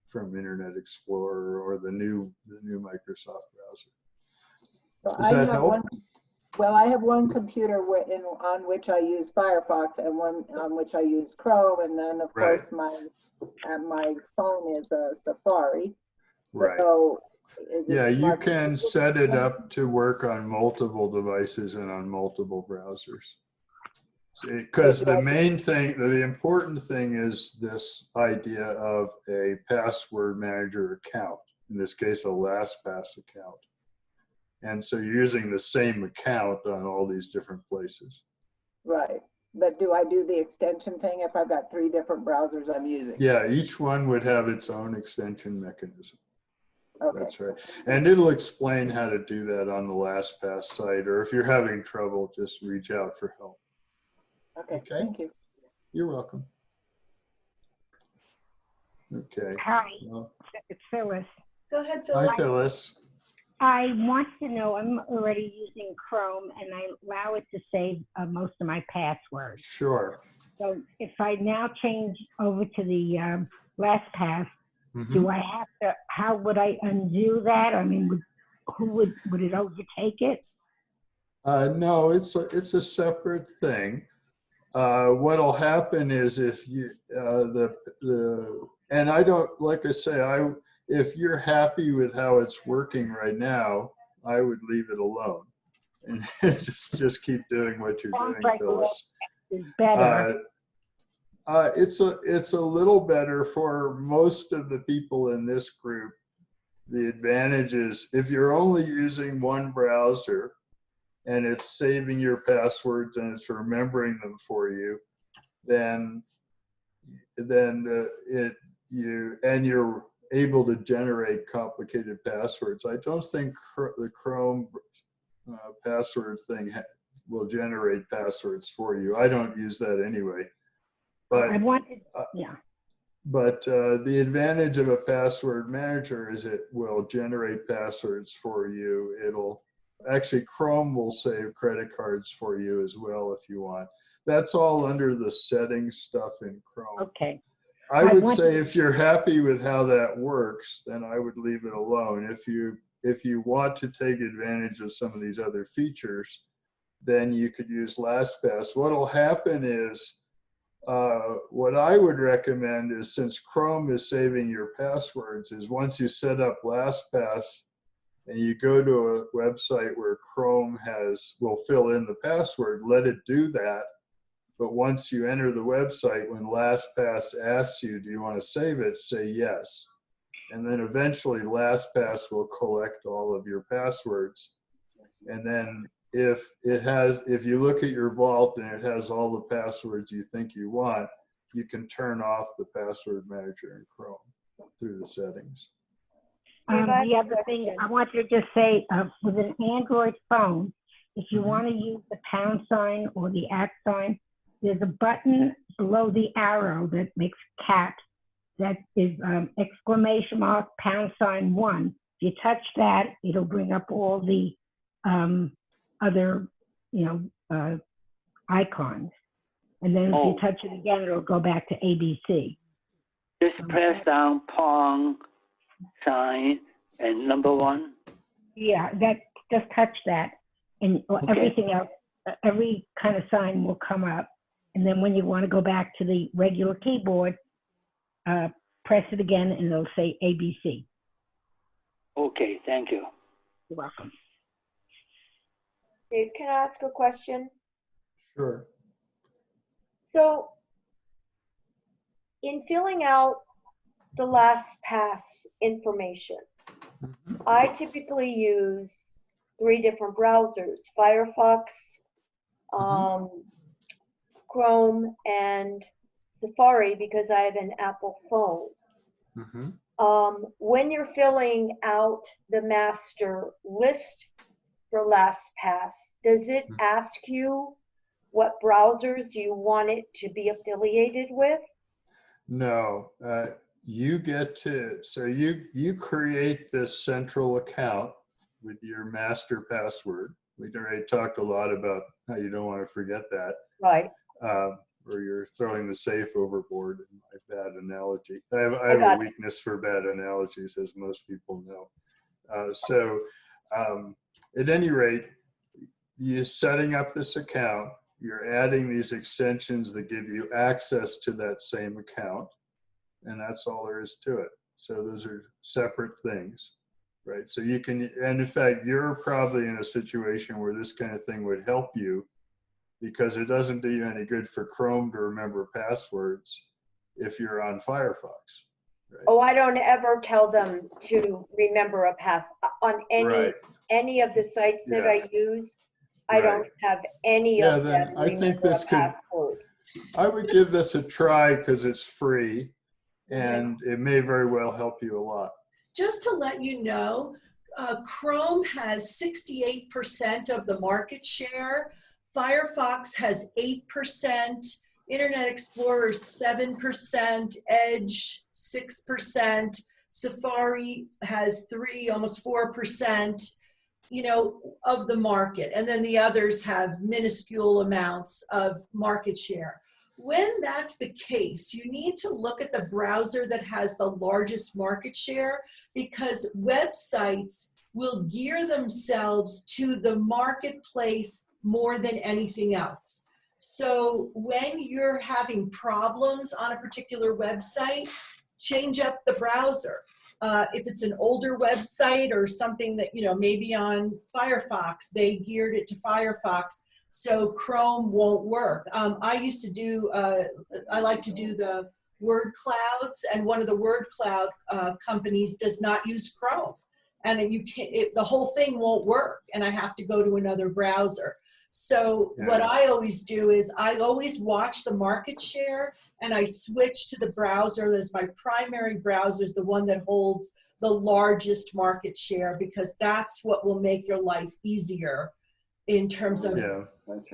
from Internet Explorer or the new Microsoft browser. Does that help? Well, I have one computer on which I use Firefox and one on which I use Chrome, and then of course my phone is a Safari. Right. So yeah, you can set it up to work on multiple devices and on multiple browsers. Because the main thing, the important thing is this idea of a password manager account, in this case, a LastPass account. And so you're using the same account on all these different places. Right. But do I do the extension thing if I've got 3 different browsers I'm using? Yeah, each one would have its own extension mechanism. Okay. That's right. And it'll explain how to do that on the LastPass site, or if you're having trouble, just reach out for help. Okay. Thank you. You're welcome. Okay. Hi, Well, it's Phyllis. Go ahead, Phyllis. hi, Phyllis. I want to know, I'm already using Chrome and I allow it to save most of my passwords. Sure. So if I now change over to the LastPass, do I have to, how would I undo that? I mean, would it overtake it? No, it's a separate thing. What'll happen is if you, and I don't, like I say, if you're happy with how it's working right now, I would leave it alone and just keep doing what you're doing, Phyllis. It's better. It's a little better for most of the people in this group. The advantage is if you're only using one browser and it's saving your passwords and it's remembering them for you, then you're able to generate complicated passwords. I don't think the Chrome password thing will generate passwords for you. I don't use that anyway. But I wanted, yeah. But the advantage of a password manager is it will generate passwords for you. Actually, Chrome will save credit cards for you as well if you want. That's all under the settings stuff in Chrome. Okay. I would say if you're happy with how that works, then I would leave it alone. If you want to take advantage of some of these other features, then you could use LastPass. What'll happen is, what I would recommend is, since Chrome is saving your passwords, is once you set up LastPass and you go to a website where Chrome will fill in the password, let it do that. But once you enter the website, when LastPass asks you, do you want to save it, say yes. And then eventually LastPass will collect all of your passwords. And then if you look at your vault and it has all the passwords you think you want, you can turn off the password manager in Chrome through the settings. The other thing I want you to just say, with an Android phone, if you want to use the pound sign or the @ sign, there's a button below the arrow that makes cat that is !, $1. If you touch that, it'll bring up all the other, icons. And then if you touch it again, it'll go back to ABC. Just press down pound sign and #1. Yeah, just touch that, and everything else, every kind of sign will come up. And then when you want to go back to the regular keyboard, press it again, and it'll say ABC. Okay, thank you. You're welcome. Dave, can I ask a question? Sure. So, in filling out the LastPass information, I typically use 3 different browsers: Firefox, Chrome, and Safari, because I have an Apple phone. When you're filling out the master list for LastPass, does it ask you what browsers you want it to be affiliated with? No, you get to, so you create this central account with your master password. We already talked a lot about how you don't want to forget that. Right. Or you're throwing the safe overboard, in my bad analogy. I have a weakness for bad analogies, as most people know. At any rate, you're setting up this account, you're adding these extensions that give you access to that same account, and that's all there is to it. So those are separate things, right? So you can, and in fact, you're probably in a situation where this kind of thing would help you, because it doesn't do you any good for Chrome to remember passwords if you're on Firefox. Right? Oh, I don't ever tell them to remember a pass on any of the sites that I use. I don't have any of them I think this password. I would give this a try because it's free, and it may very well help you a lot. Just to let you know, Chrome has 68% of the market share. Firefox has 8%, Internet Explorer 7%, Edge 6%, Safari has 3, almost 4%, of the market. And then the others have minuscule amounts of market share. When that's the case, you need to look at the browser that has the largest market share, because websites will gear themselves to the marketplace more than anything else. So when you're having problems on a particular website, change up the browser. If it's an older website or something that, maybe on Firefox, they geared it to Firefox, so Chrome won't work. I used to do, I like to do the word clouds, and one of the word cloud companies does not use Chrome. And the whole thing won't work, and I have to go to another browser. So what I always do is I always watch the market share, and I switch to the browser as my primary browser is the one that holds the largest market share, because that's what will make your life easier in terms of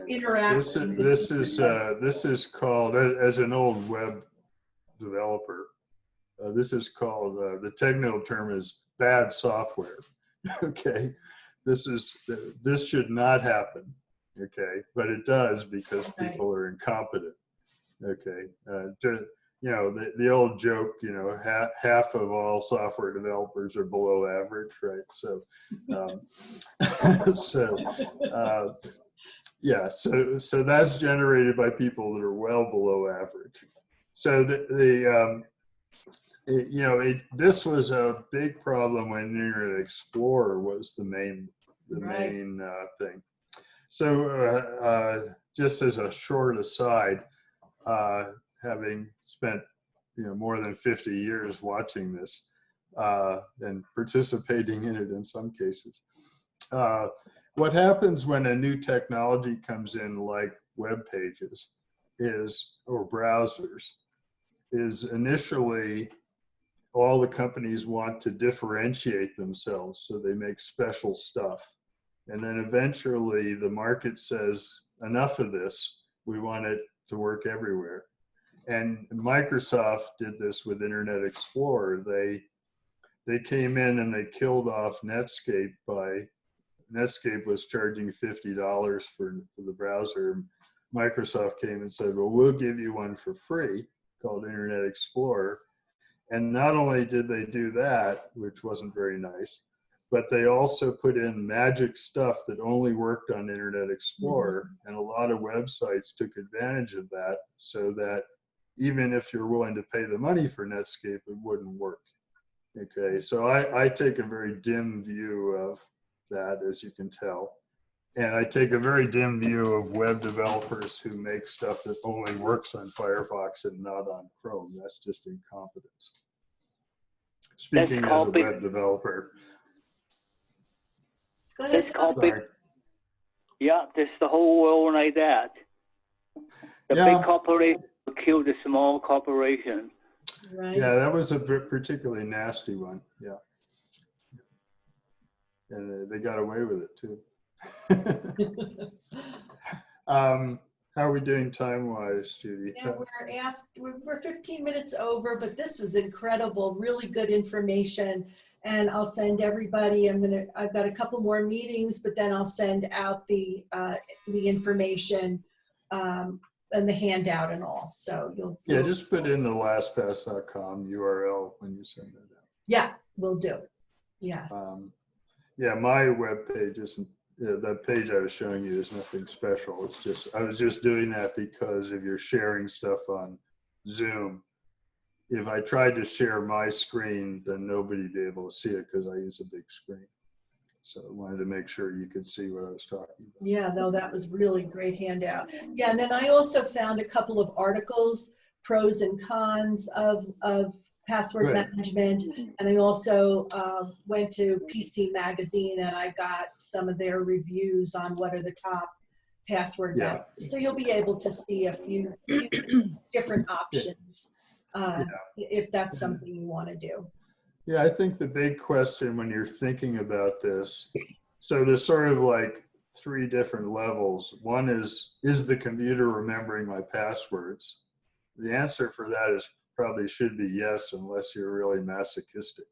interaction. This is called, as an old web developer, this is called, the technical term is bad software. Okay, this should not happen. Okay, but it does because people are incompetent. Okay, the old joke, half of all software developers are below average, right? So, so that's generated by people that are well below average. So this was a big problem when Internet Explorer was the main thing. So just as a short aside, having spent more than 50 years watching this and participating in it in some cases, what happens when a new technology comes in, like web pages or browsers, is initially all the companies want to differentiate themselves, so they make special stuff. And then eventually the market says, enough of this, we want it to work everywhere. And Microsoft did this with Internet Explorer. They came in and they killed off Netscape Netscape was charging $50 for the browser. Microsoft came and said, well, we'll give you one for free called Internet Explorer. And not only did they do that, which wasn't very nice, but they also put in magic stuff that only worked on Internet Explorer. And a lot of websites took advantage of that, so that even if you're willing to pay the money for Netscape, it wouldn't work. Okay, so I take a very dim view of that, as you can tell. And I take a very dim view of web developers who make stuff that only works on Firefox and not on Chrome. That's just incompetence. Speaking as a web developer. That's called big. Yeah, that's the whole world like that. The big corporation killed the small corporation. Right. Yeah, that was a particularly nasty one. Yeah. And they got away with it too. How are we doing time-wise, Judy? Yeah, we're 15 minutes over, but this was incredible, really good information. And I'll send everybody, I've got a couple more meetings, but then I'll send out the information and the handout and all. So you'll just put in the lastpass.com URL when you send that out. Yeah, we'll do. Yes. Yeah, my webpage that page I was showing you is nothing special. It's just, I was just doing that because if you're sharing stuff on Zoom, if I tried to share my screen, then nobody would be able to see it because I use a big screen. So I wanted to make sure you could see what I was talking about. Yeah, no, that was really great handout. Yeah, and then I also found a couple of articles, pros and cons of password management. And I also went to PC Magazine and I got some of their reviews on what are the top password managers. So you'll be able to see a few different options if that's something you want to do. Yeah, I think the big question when you're thinking about this, so there's sort of like 3 different levels. One is the computer remembering my passwords? The answer for that is probably should be yes, unless you're really masochistic.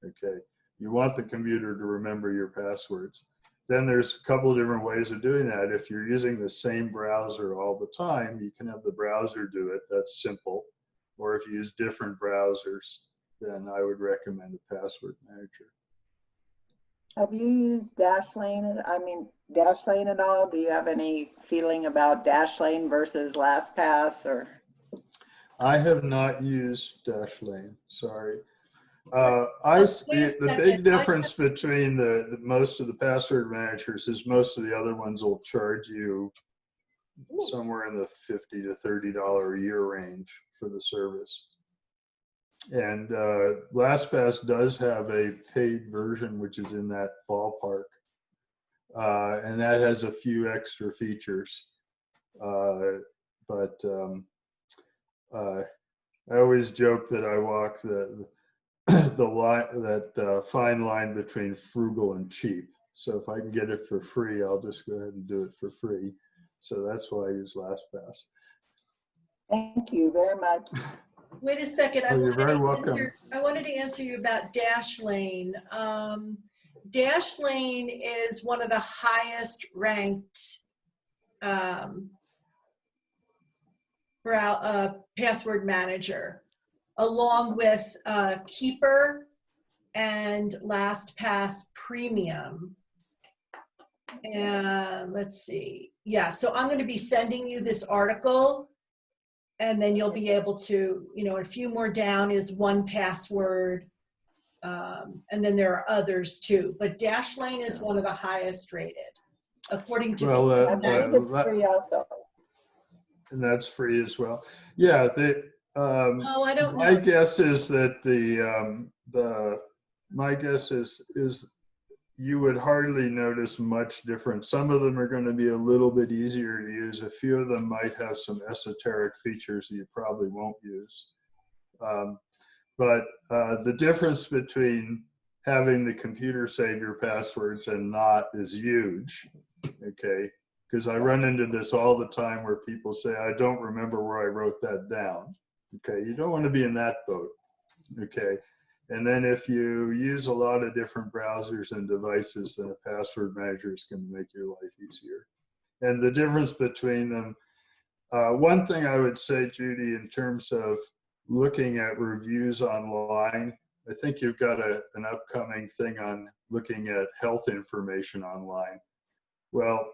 Okay, you want the computer to remember your passwords. Then there's a couple of different ways of doing that. If you're using the same browser all the time, you can have the browser do it. That's simple. Or if you use different browsers, then I would recommend a password manager. Have you used Dashlane? Dashlane at all? Do you have any feeling about Dashlane versus LastPass or? I have not used Dashlane, sorry. The big difference between the most of the password managers is most of the other ones will charge you somewhere in the $50 to $30 a year range for the service. And LastPass does have a paid version, which is in that ballpark. And that has a few extra features. But I always joke that I walk the fine line between frugal and cheap. So if I can get it for free, I'll just go ahead and do it for free. So that's why I use LastPass. Thank you very much. Wait a second. You're very welcome. I wanted to answer you about Dashlane. Dashlane is one of the highest ranked password manager, along with Keeper and LastPass Premium. And let's see. Yeah, so I'm going to be sending you this article. And then you'll be able to, a few more down is 1Password. And then there are others too. But Dashlane is one of the highest rated, according to it's free also. And that's free as well. Yeah. Oh, I don't know. My guess is that my guess is you would hardly notice much difference. Some of them are going to be a little bit easier to use. A few of them might have some esoteric features that you probably won't use. But the difference between having the computer save your passwords and not is huge, okay? Because I run into this all the time where people say, I don't remember where I wrote that down. Okay, you don't want to be in that boat, okay? And then if you use a lot of different browsers and devices, then a password manager is going to make your life easier. And the difference between them, one thing I would say, Judy, in terms of looking at reviews online, I think you've got an upcoming thing on looking at health information online. Well,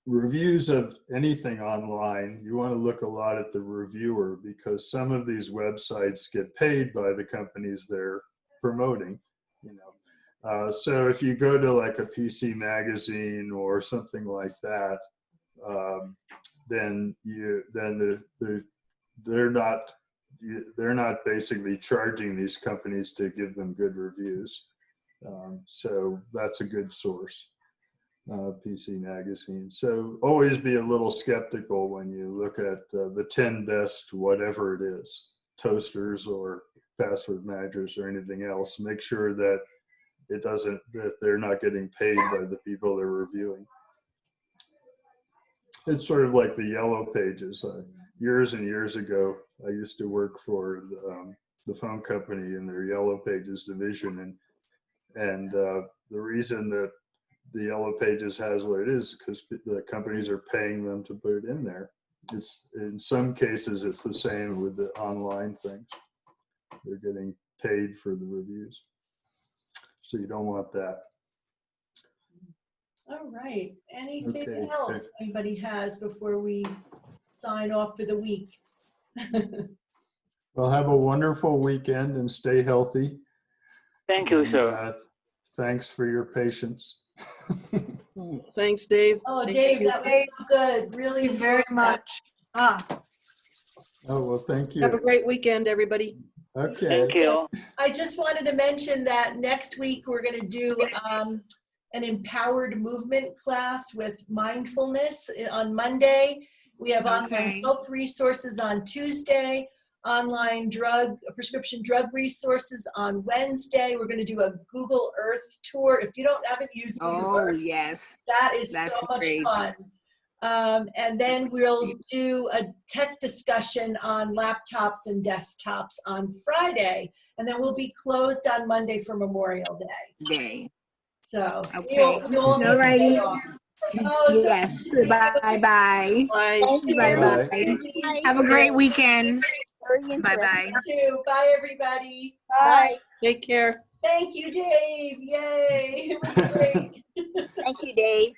reviews of anything online, you want to look a lot at the reviewer, because some of these websites get paid by the companies they're promoting, so if you go to like a PC Magazine or something like that, then they're not basically charging these companies to give them good reviews. So that's a good source. PC Magazine. So always be a little skeptical when you look at the 10 best whatever it is, toasters or password managers or anything else. Make sure that that they're not getting paid by the people they're reviewing. It's sort of like the yellow pages. Years and years ago, I used to work for the phone company in their yellow pages division, and the reason that the yellow pages has what it is because the companies are paying them to put it in there. It's in some cases it's the same with the online things. They're getting paid for the reviews, so you don't want that. All right. Anything Okay. else anybody has before we sign off for the week? Well, have a wonderful weekend and stay healthy. Thank you, sir. Thanks for your patience. Thanks, Dave. Oh, Thank Dave, you. that was so good. Really Thank you very enjoyed that. much. Oh, well, thank Have a you. great weekend, everybody. Okay. Thank you. I just wanted to mention that next week we're going to do an empowered movement class with mindfulness on Monday. We have online health resources on Tuesday, online prescription drug resources on Wednesday. We're going to do a Google Earth tour. If you haven't used Google Earth, yes. that is That's so much great. fun. And then we'll do a tech discussion on laptops and desktops on Friday. And then we'll be closed on Monday for Memorial Day. So you'll All righty. Oh, Yes. so Bye-bye. Bye. Bye-bye. Have a great weekend. Bye-bye. Bye, everybody. Bye. Take care. Thank you, Dave. Yay. It was great. Thank you, Dave.